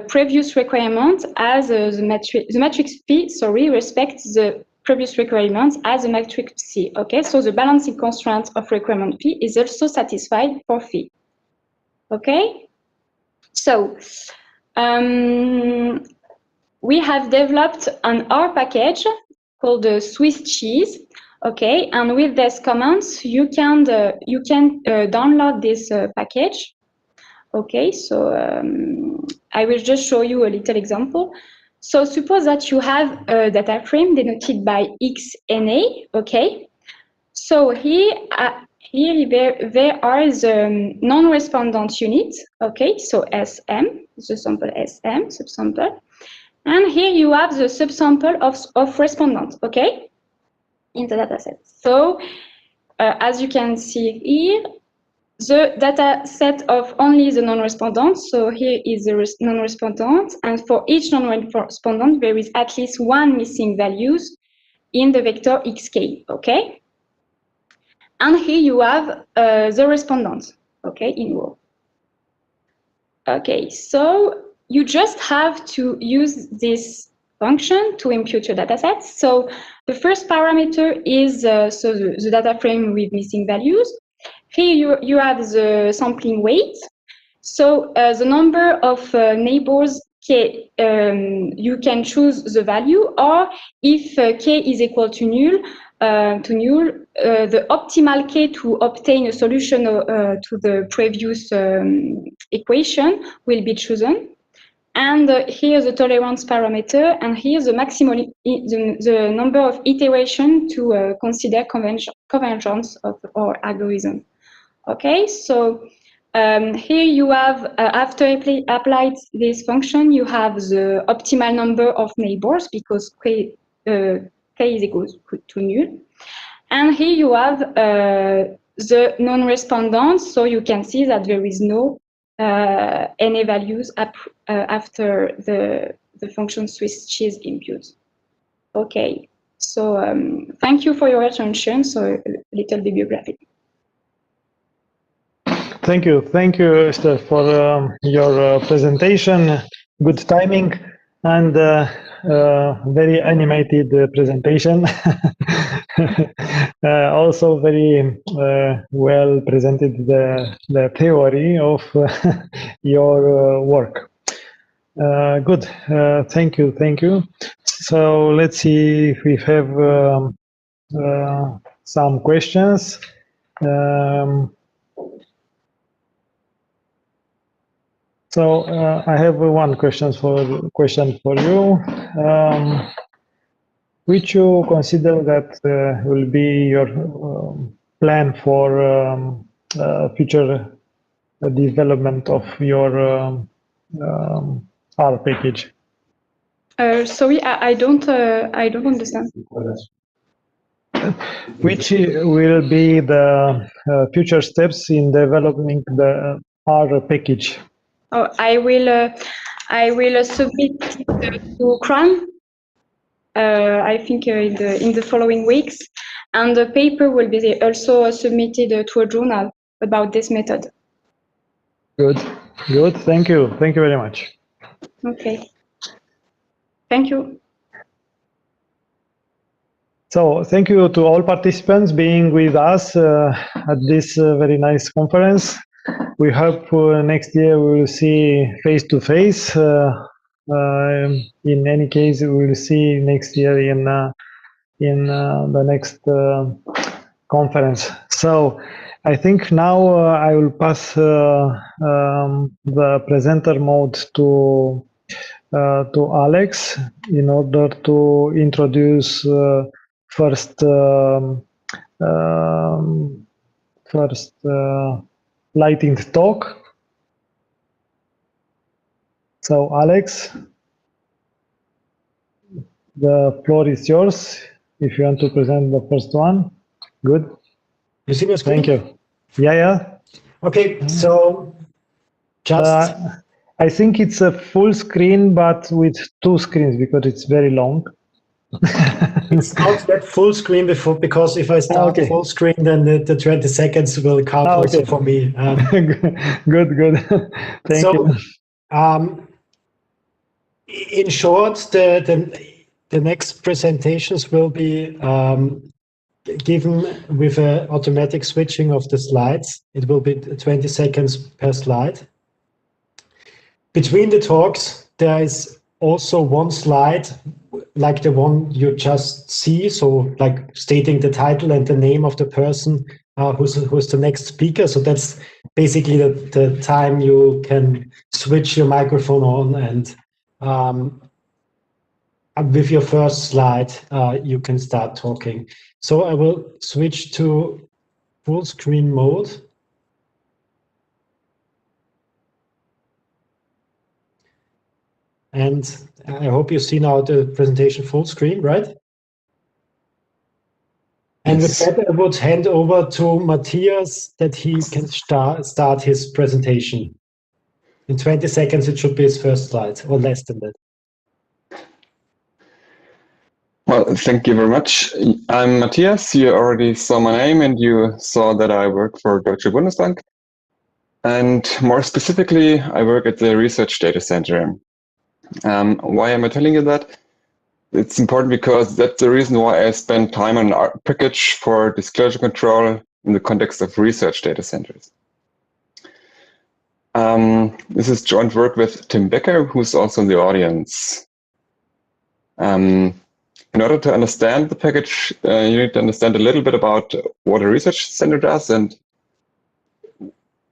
previous requirement as the matrix P, respects the previous requirements as a matrix C, okay? So the balancing constraint of requirement P is also satisfied for phi, okay? So we have developed an R package called the Swiss cheese, okay? And with these commands, you can download this package, okay? So I will just show you a little example. So suppose that you have a data frame denoted by XNA, okay? So here there are the non-respondent units, okay? So SM, the sample SM, subsample. And here you have the subsample of respondents, okay? In the dataset. So as you can see here, the data set of only the non-respondents. So here is the non-respondent, and for each non-respondent, there is at least one missing values in the vector xk, okay? And here you have the respondents, okay, in row. Okay, so you just have to use this function to impute your dataset. So the first parameter is the data frame with missing values. Here you have the sampling weight. So the number of neighbors k, you can choose the value, or if k is equal to null, the optimal k to obtain a solution to the previous equation will be chosen. And here the tolerance parameter, and here the maximum the number of iterations to consider convergence of our algorithm. Okay, so here you have, after applied this function, you have the optimal number of neighbors because k is equal to null. And here you have the non-respondents, so you can see that there is no NA values after the function Swiss cheese impute. Okay, so thank you for your attention. So a little bibliography. Thank you, Esther, for your presentation. Good timing and very animated presentation. Also very well presented the theory of your work. Good, thank you. So let's see if we have some questions. So I have one question for you. Which you consider that will be your plan for future development of your R package? Sorry, I don't understand. Which will be the future steps in developing the R package? Oh, I will submit it to CRAN. I think in the following weeks, and the paper will be also submitted to a journal about this method. Good. Thank you very much. Okay. Thank you. So thank you to all participants being with us at this very nice conference. We hope next year we will see face to face. In any case, we will see next year in the next conference. So I think now I will pass the presenter mode to Alex in order to introduce first lightning talk. So Alex, the floor is yours if you want to present the first one. Good. You see my screen? Thank you. Yeah. Okay, so just I think it's a full screen, but with two screens because it's very long. It's not that full screen before, because if I start full screen, then the 20 seconds will count also for me. Good. Thank you. In short, the next presentations will be given with an automatic switching of the slides. It will be 20 seconds per slide. Between the talks, there is also one slide like the one you just see, so like stating the title and the name of the person who's the next speaker. So that's basically the time you can switch your microphone on, and with your first slide, you can start talking. So I will switch to full screen mode. And I hope you see now the presentation full screen, right? And with that, I would hand over to Matthias that he can start his presentation. In 20 seconds, it should be his first slide, or less than that. Well, thank you very much. I'm Matthias. You already saw my name, and you saw that I work for Deutsche Bundesbank. And more specifically, I work at the research data center. Why am I telling you that? It's important because that's the reason why I spend time on our package for disclosure control in the context of research data centers. This is joint work with Tim Becker, who's also in the audience. In order to understand the package, you need to understand a little bit about what a research center does, and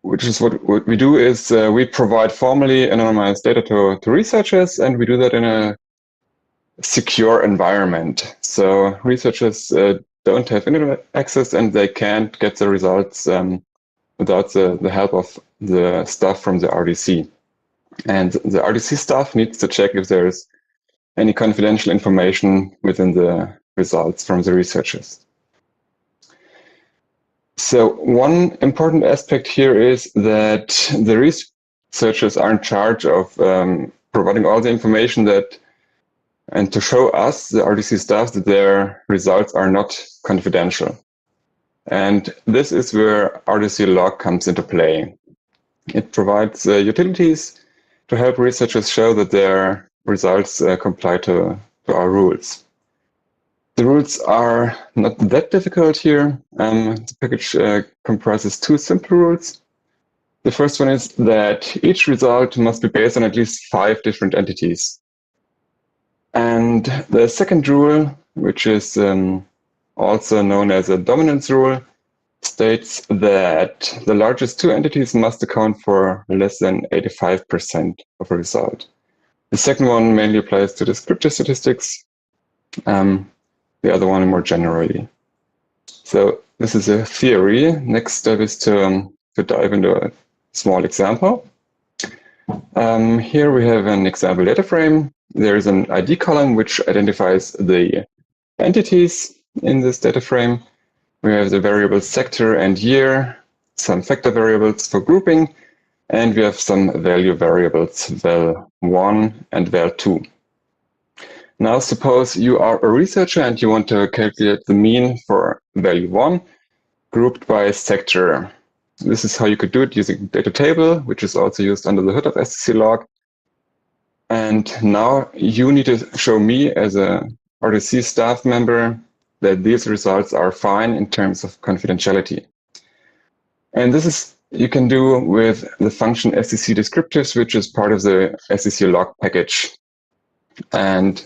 which is what we do is we provide formally anonymized data to researchers, and we do that in a secure environment. So researchers don't have internet access, and they can't get the results without the help of the staff from the RDC. And the RDC staff needs to check if there is any confidential information within the results from the researchers. So one important aspect here is that the researchers are in charge of providing all the information and to show us, the RDC staff, that their results are not confidential. And this is where RDC log comes into play. It provides utilities to help researchers show that their results comply to our rules. The rules are not that difficult here. The package comprises two simple rules. The first one is that each result must be based on at least 5 different entities. And the second rule, which is also known as a dominance rule, states that the largest 2 entities must account for less than 85% of a result. The second one mainly applies to descriptive statistics, the other one more generally. So this is a theory. Next step is to dive into a small example. Here we have an example data frame. There is an ID column which identifies the entities in this data frame. We have the variables sector and year, some factor variables for grouping, and we have some value variables, val1 and val2. Now suppose you are a researcher and you want to calculate the mean for value 1 grouped by sector. This is how you could do it using data table, which is also used under the hood of SCC log. And now you need to show me as a RDC staff member that these results are fine in terms of confidentiality. And this is you can do with the function SCC descriptives, which is part of the SCC log package. And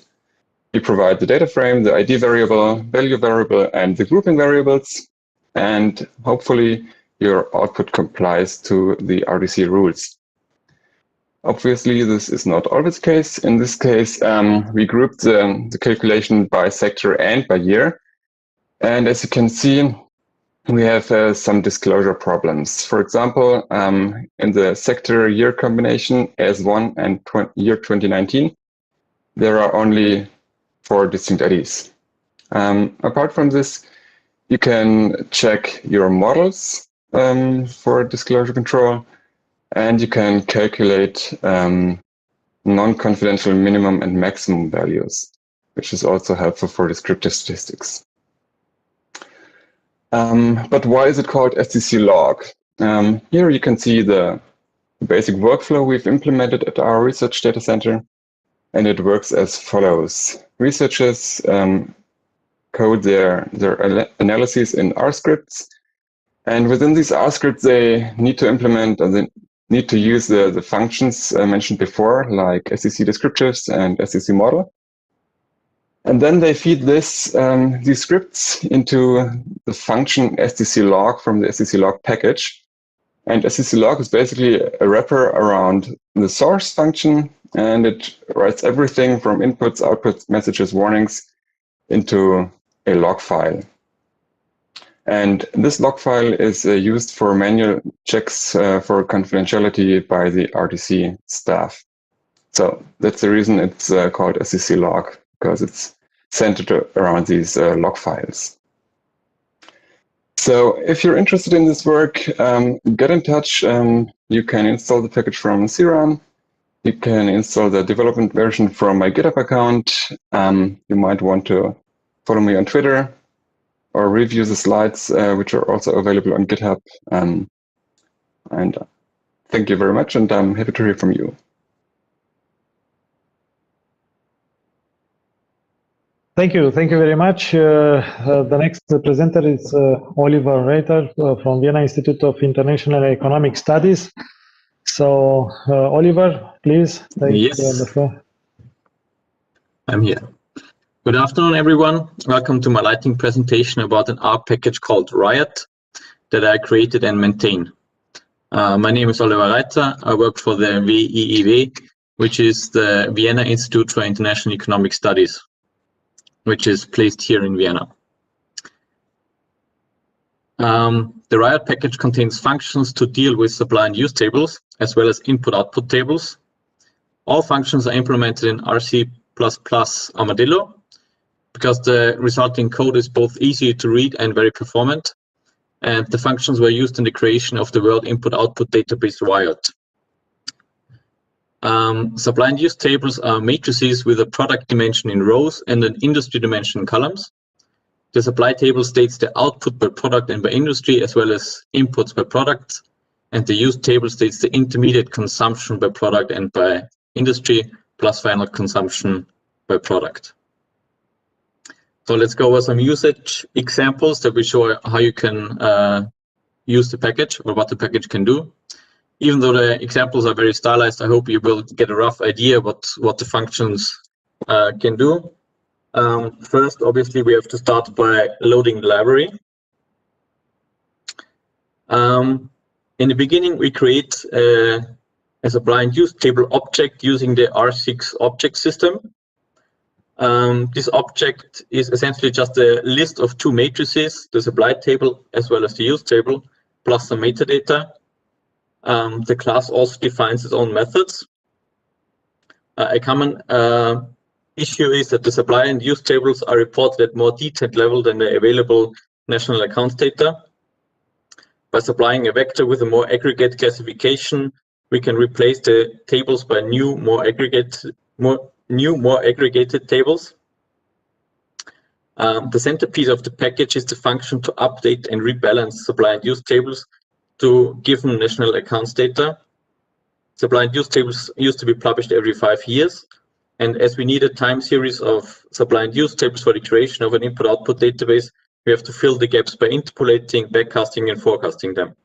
you provide the data frame, the ID variable, value variable, and the grouping variables. And hopefully your output complies to the RDC rules. Obviously, this is not always the case. In this case, we grouped the calculation by sector and by year. And as you can see, we have some disclosure problems. For example, in the sector year combination AS1 and year 2019, there are only 4 distinct IDs. Apart from this, you can check your models for disclosure control, and you can calculate non-confidential minimum and maximum values. which is also helpful for descriptive statistics. But why is it called STC log? Here you can see the basic workflow we've implemented at our research data center, and it works as follows. Researchers code their analyses in R scripts, and within these R scripts they need to implement and they need to use the functions mentioned before, like STC descriptives and STC model. And then they feed these scripts into the function STC log from the STC log package. And STC log is basically a wrapper around the source function, and it writes everything from inputs, outputs, messages, warnings into a log file. And this log file is used for manual checks for confidentiality by the RDC staff. So that's the reason it's called STC log, because it's centered around these log files. So if you're interested in this work, get in touch. You can install the package from Ciprian. You can install the development version from my GitHub account. You might want to follow me on Twitter or review the slides, which are also available on GitHub. And thank you very much, and I'm happy to hear from you. Thank you very much. The next presenter is Oliver Reiter from Vienna Institute of International Economic Studies. So, Oliver, please take the floor. I'm here. Good afternoon, everyone. Welcome to my lightning presentation about an R package called Riot that I created and maintain. My name is Oliver Reiter. I work for the WIEW, which is the Vienna Institute for International Economic Studies, which is placed here in Vienna. The Riot package contains functions to deal with supply and use tables, as well as input-output tables. All functions are implemented in RC++ Armadillo, because the resulting code is both easy to read and very performant. And the functions were used in the creation of the World Input-Output database Riot. Supply and use tables are matrices with a product dimension in rows and an industry dimension in columns. The supply table states the output by product and by industry, as well as inputs by product. And the use table states the intermediate consumption by product and by industry, plus final consumption by product. So let's go over some usage examples that will show how you can use the package or what the package can do. Even though the examples are very stylized, I hope you will get a rough idea what the functions can do. First, obviously, we have to start by loading the library. In the beginning, we create a supply and use table object using the R6 object system. This object is essentially just a list of two matrices, the supply table as well as the use table, plus some metadata. The class also defines its own methods. A common issue is that the supply and use tables are reported at more detailed level than the available national accounts data. By supplying a vector with a more aggregate classification, we can replace the tables by new, more aggregated tables. The centerpiece of the package is the function to update and rebalance supply and use tables to given national accounts data. Supply and use tables used to be published every 5 years. And as we need a time series of supply and use tables for the creation of an input-output database, we have to fill the gaps by interpolating, backcasting, and forecasting them.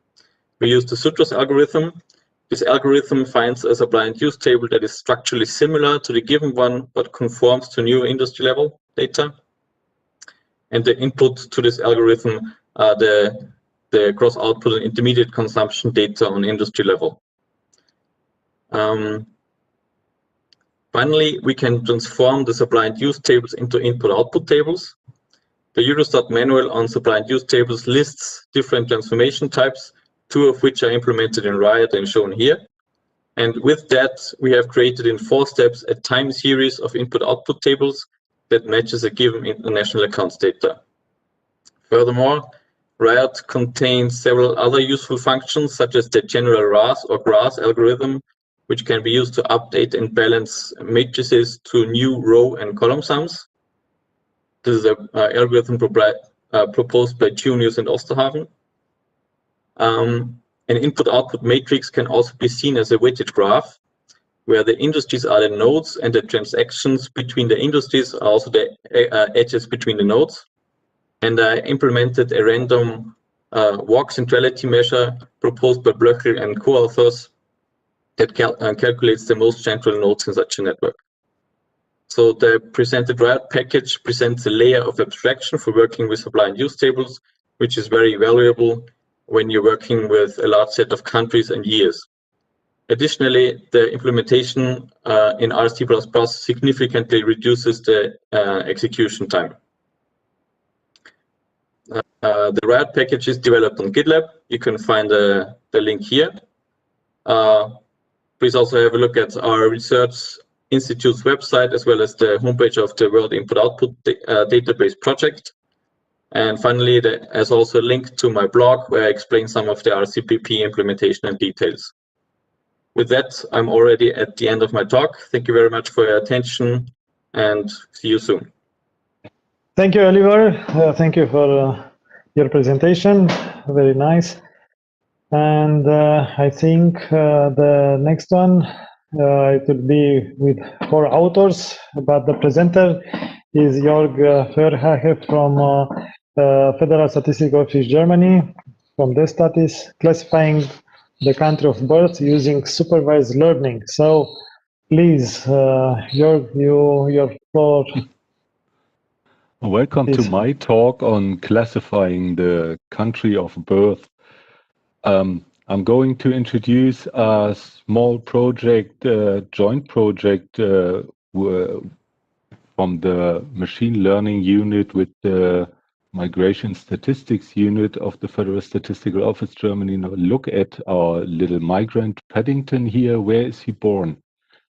We use the uRos algorithm. This algorithm finds a supply and use table that is structurally similar to the given one, but conforms to new industry level data. And the input to this algorithm are the gross output and intermediate consumption data on industry level. Finally, we can transform the supply and use tables into input-output tables. The Eurostat manual on supply and use tables lists different transformation types, 2 of which are implemented in Riot and shown here. And with that, we have created in 4 steps a time series of input-output tables that matches a given international accounts data. Furthermore, Riot contains several other useful functions, such as the general RAS or GRAS algorithm, which can be used to update and balance matrices to new row and column sums. This is an algorithm proposed by Junius and Osterhaven. An input-output matrix can also be seen as a weighted graph, where the industries are the nodes and the transactions between the industries are also the edges between the nodes. And I implemented a random walk centrality measure proposed by Blöchel and co-authors that calculates the most central nodes in such a network. So the presented Riot package presents a layer of abstraction for working with supply and use tables, which is very valuable when you're working with a large set of countries and years. Additionally, the implementation in RC++ significantly reduces the execution time. The Riot package is developed on GitLab. You can find the link here. Please also have a look at our research institute's website, as well as the homepage of the World Input-Output Database project. And finally, there's also a link to my blog where I explain some of the RCPP implementation and details. With that, I'm already at the end of my talk. Thank you very much for your attention, and see you soon. Thank you, Oliver. Thank you for your presentation. Very nice. And I think the next one, it will be with 4 authors, but the presenter is Jörg Verhache from Federal Statistics Office Germany, from the studies classifying the country of birth using supervised learning. So please, Jörg, your floor. Welcome to my talk on classifying the country of birth. I'm going to introduce a small project, joint project from the machine learning unit with the migration statistics unit of the Federal Statistical Office Germany. Now look at our little migrant Paddington here. Where is he born?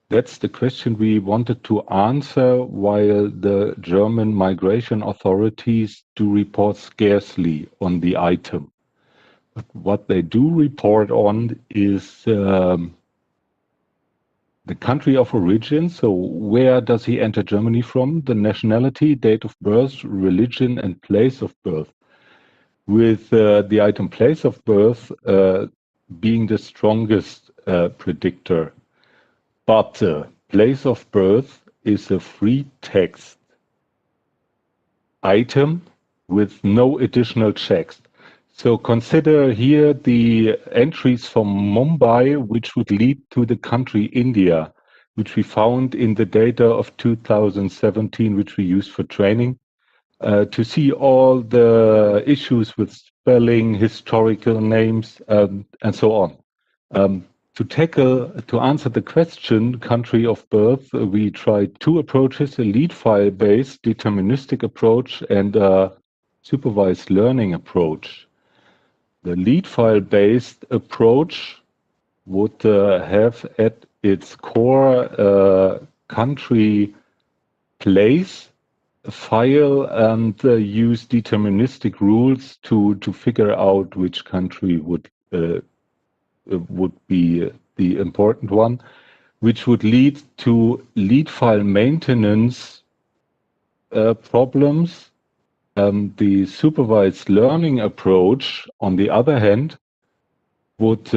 That's the question we wanted to answer, while the German migration authorities do report scarcely on the item. But what they do report on is the country of origin. So where does he enter Germany from? The nationality, date of birth, religion, and place of birth. With the item place of birth being the strongest predictor. But place of birth is a free text item with no additional checks. So consider here the entries from Mumbai, which would lead to the country India, which we found in the data of 2017, which we used for training, to see all the issues with spelling, historical names, and so on. To answer the question, country of birth, we tried 2 approaches, a lead file-based deterministic approach and a supervised learning approach. The lead file-based approach would have at its core country place file and use deterministic rules to figure out which country would be the important one, which would lead to lead file maintenance problems. The supervised learning approach, on the other hand, would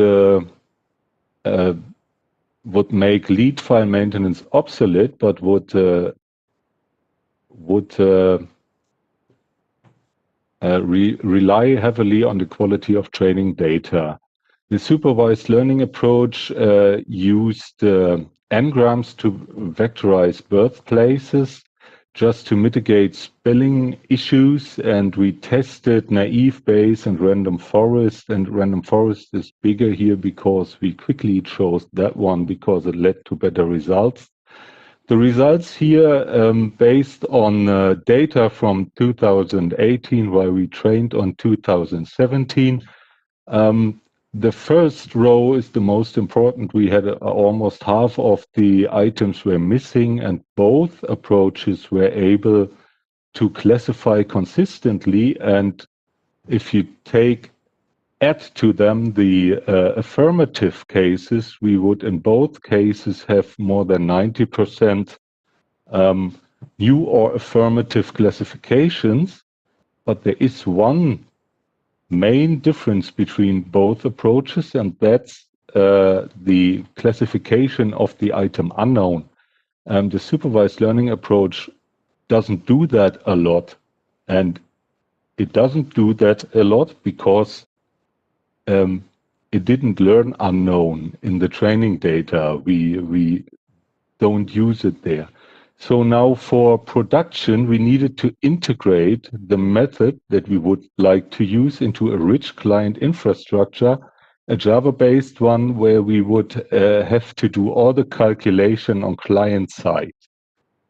make lead file maintenance obsolete, but would rely heavily on the quality of training data. The supervised learning approach used n-grams to vectorize birthplaces just to mitigate spelling issues, and we tested naive Bayes and random forest, and random forest is bigger here because we quickly chose that one because it led to better results. The results here based on data from 2018 while we trained on 2017. The first row is the most important. We had almost half of the items were missing, and both approaches were able to classify consistently. And if you add to them the affirmative cases, we would in both cases have more than 90% new or affirmative classifications, but there is one main difference between both approaches, and that's the classification of the item unknown. The supervised learning approach doesn't do that a lot, and it doesn't do that a lot because it didn't learn unknown in the training data. We don't use it there. So now for production, we needed to integrate the method that we would like to use into a rich client infrastructure, a Java-based one where we would have to do all the calculation on client side.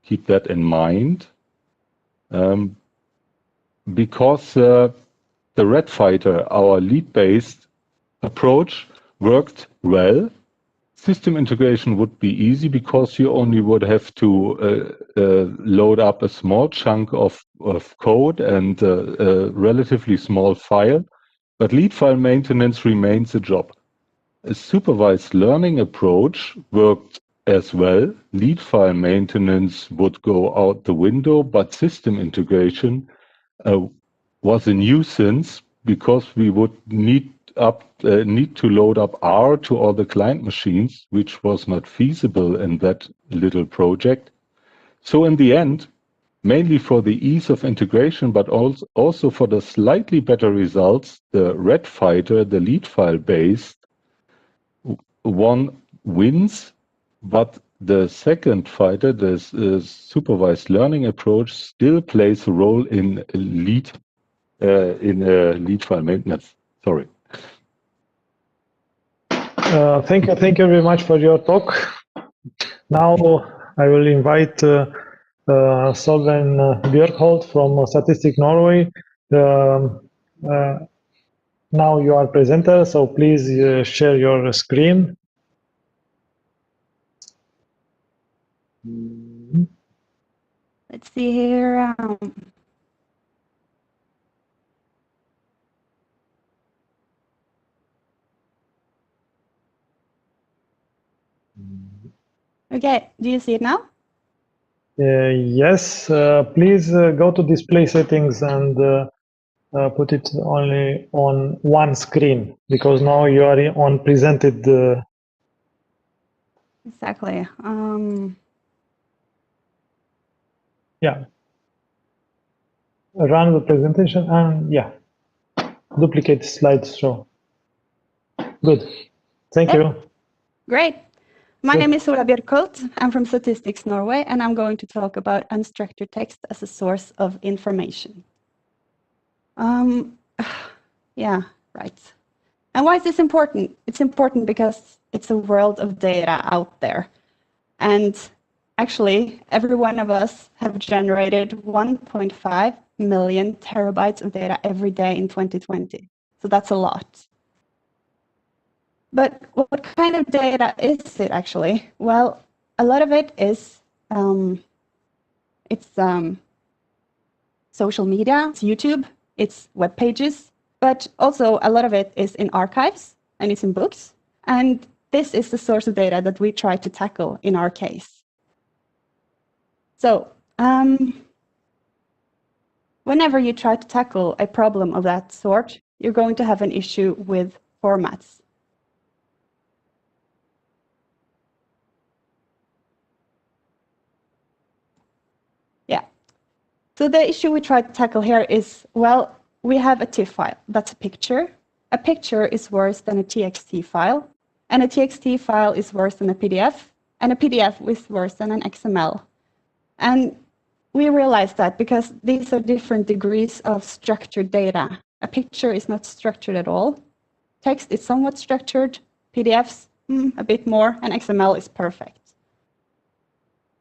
Keep that in mind. Because the Red Fighter, our lead-based approach, worked well. System integration would be easy because you only would have to load up a small chunk of code and a relatively small file, but lead file maintenance remains a job. A supervised learning approach worked as well. Lead file maintenance would go out the window, but system integration was a nuisance because we would need to load up R to all the client machines, which was not feasible in that little project. So in the end, mainly for the ease of integration, but also for the slightly better results, the Red Fighter, the lead file based one wins, but the second fighter, the supervised learning approach, still plays a role in lead file maintenance. Sorry. Thank you very much for your talk. Now I will invite Solveig Bjørkholt from Statistics Norway. Now you are presenter, so please share your screen. Let's see here. Okay, do you see it now? Yes, please go to display settings and put it only on one screen, because now you are on presented. Exactly. Yeah. Run the presentation and yeah, duplicate slideshow. Good. Thank you. Great. My name is Solveig Bjørkholt. I'm from Statistics Norway, and I'm going to talk about unstructured text as a source of information. Yeah, right. And why is this important? It's important because it's a world of data out there. And actually, every one of us have generated 1.5 million terabytes of data every day in 2020. So that's a lot. But what kind of data is it actually? Well, a lot of it is social media, it's YouTube, it's web pages, but also a lot of it is in archives and it's in books. And this is the source of data that we try to tackle in our case. So whenever you try to tackle a problem of that sort, you're going to have an issue with formats. So the issue we try to tackle here is, well, we have a TIFF file. That's a picture. A picture is worse than a TXT file, and a TXT file is worse than a PDF, and a PDF is worse than an XML. And we realized that because these are different degrees of structured data. A picture is not structured at all. Text is somewhat structured. PDFs, a bit more, and XML is perfect.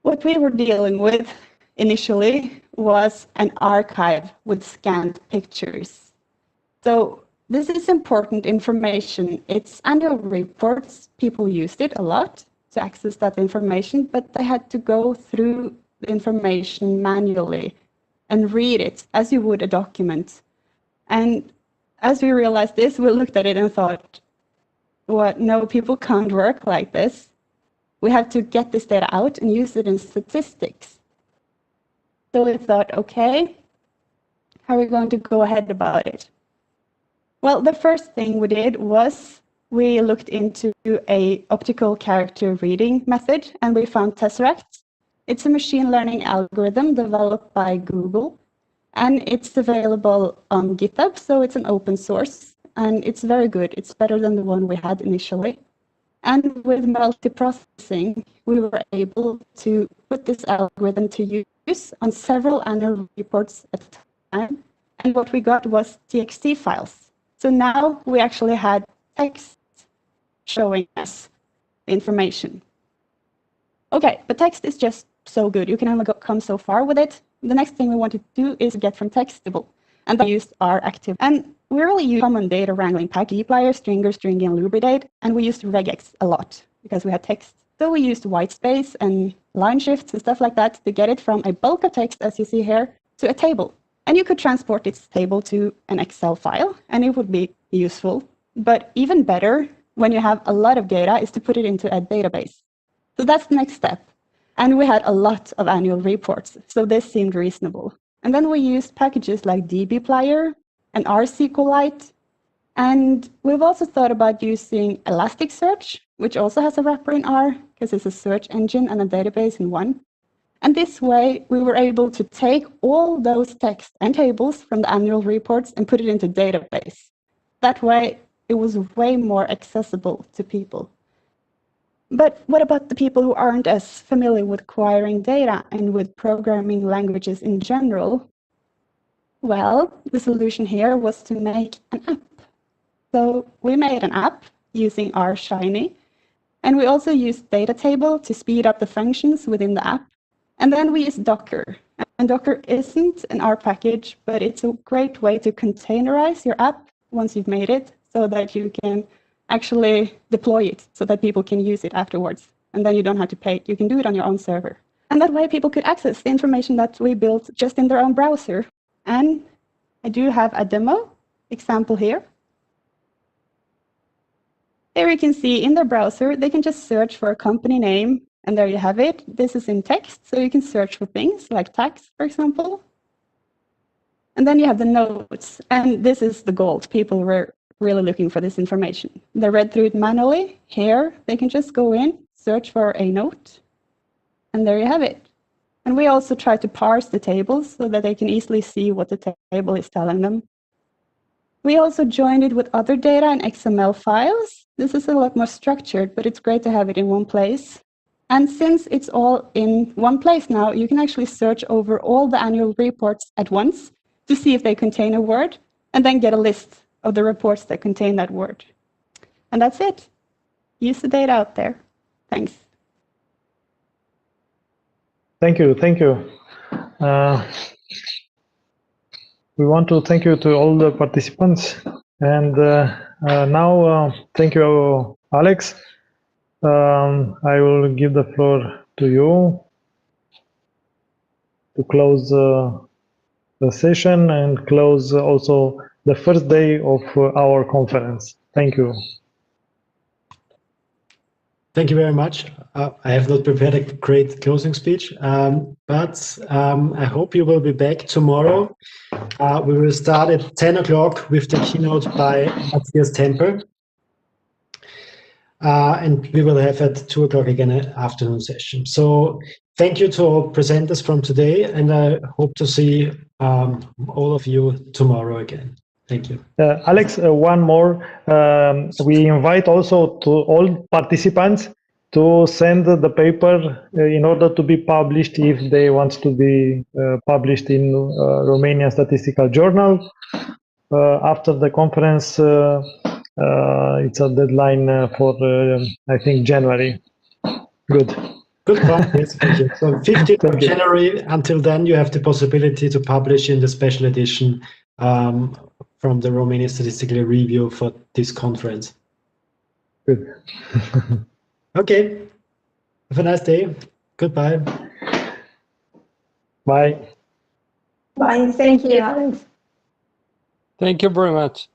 What we were dealing with initially was an archive with scanned pictures. So this is important information. It's annual reports. People used it a lot to access that information, but they had to go through the information manually and read it as you would a document. And as we realized this, we looked at it and thought, what? No, people can't work like this. We have to get this data out and use it in statistics. So we thought, okay, how are we going to go ahead about it? Well, the first thing we did was we looked into a optical character reading method, and we found Tesseract. It's a machine learning algorithm developed by Google, and it's available on GitHub, so it's an open source, and it's very good. It's better than the one we had initially. And with multiprocessing, we were able to put this algorithm to use on several annual reports at a time, and what we got was TXT files. So now we actually had text showing us the information. Okay, but text is just so good. You can only come so far with it. The next thing we wanted to do is get from textable, and we used R active. And we really use common data wrangling package, dplyr, stringer, stringy, and lubridate, and we used regex a lot because we had text. So we used white space and line shifts and stuff like that to get it from a bulk of text, as you see here, to a table. And you could transport this table to an Excel file, and it would be useful. But even better, when you have a lot of data, is to put it into a database. So that's the next step. And we had a lot of annual reports, so this seemed reasonable. And then we used packages like dbplyr and RSQLite. And we've also thought about using Elasticsearch, which also has a wrapper in R, because it's a search engine and a database in one. And this way, we were able to take all those text and tables from the annual reports and put it into database. That way, it was way more accessible to people. But what about the people who aren't as familiar with querying data and with programming languages in general? Well, the solution here was to make an app. So we made an app using R Shiny, and we also used data table to speed up the functions within the app. And then we used Docker. And Docker isn't an R package, but it's a great way to containerize your app once you've made it, so that you can actually deploy it so that people can use it afterwards. And then you don't have to pay. You can do it on your own server. And that way people could access the information that we built just in their own browser. And I do have a demo example here. Here you can see in their browser, they can just search for a company name. And there you have it. This is in text, so you can search for things like tax, for example. And then you have the notes. And this is the gold. People were really looking for this information. They read through it manually. Here, they can just go in, search for a note, and there you have it. And we also try to parse the tables so that they can easily see what the table is telling them. We also joined it with other data and XML files. This is a lot more structured, but it's great to have it in one place. And since it's all in one place now, you can actually search over all the annual reports at once to see if they contain a word, and then get a list of the reports that contain that word. And that's it. Use the data out there. Thanks. Thank you. Thank you. We want to thank you to all the participants. And now, thank you, Alex. I will give the floor to you to close the session and close also the first day of our conference. Thank you. Thank you very much. I have not prepared a great closing speech, but I hope you will be back tomorrow. We will start at 10 o'clock with the keynote by Matthias Temper. And we will have at 2 o'clock again an afternoon session. So thank you to all presenters from today, and I hope to see all of you tomorrow again. Thank you. Alex, one more. We invite also to all participants to send the paper in order to be published if they want to be published in Romanian Statistical Journal. After the conference, it's a deadline for, I think, January. Good. Good point. Yes, thank you. So 15th of January, until then, you have the possibility to publish in the special edition from the Romanian Statistical Review for this conference. Good. Okay. Have a nice day. Goodbye. Bye. Bye. Thank you. Thank you very much.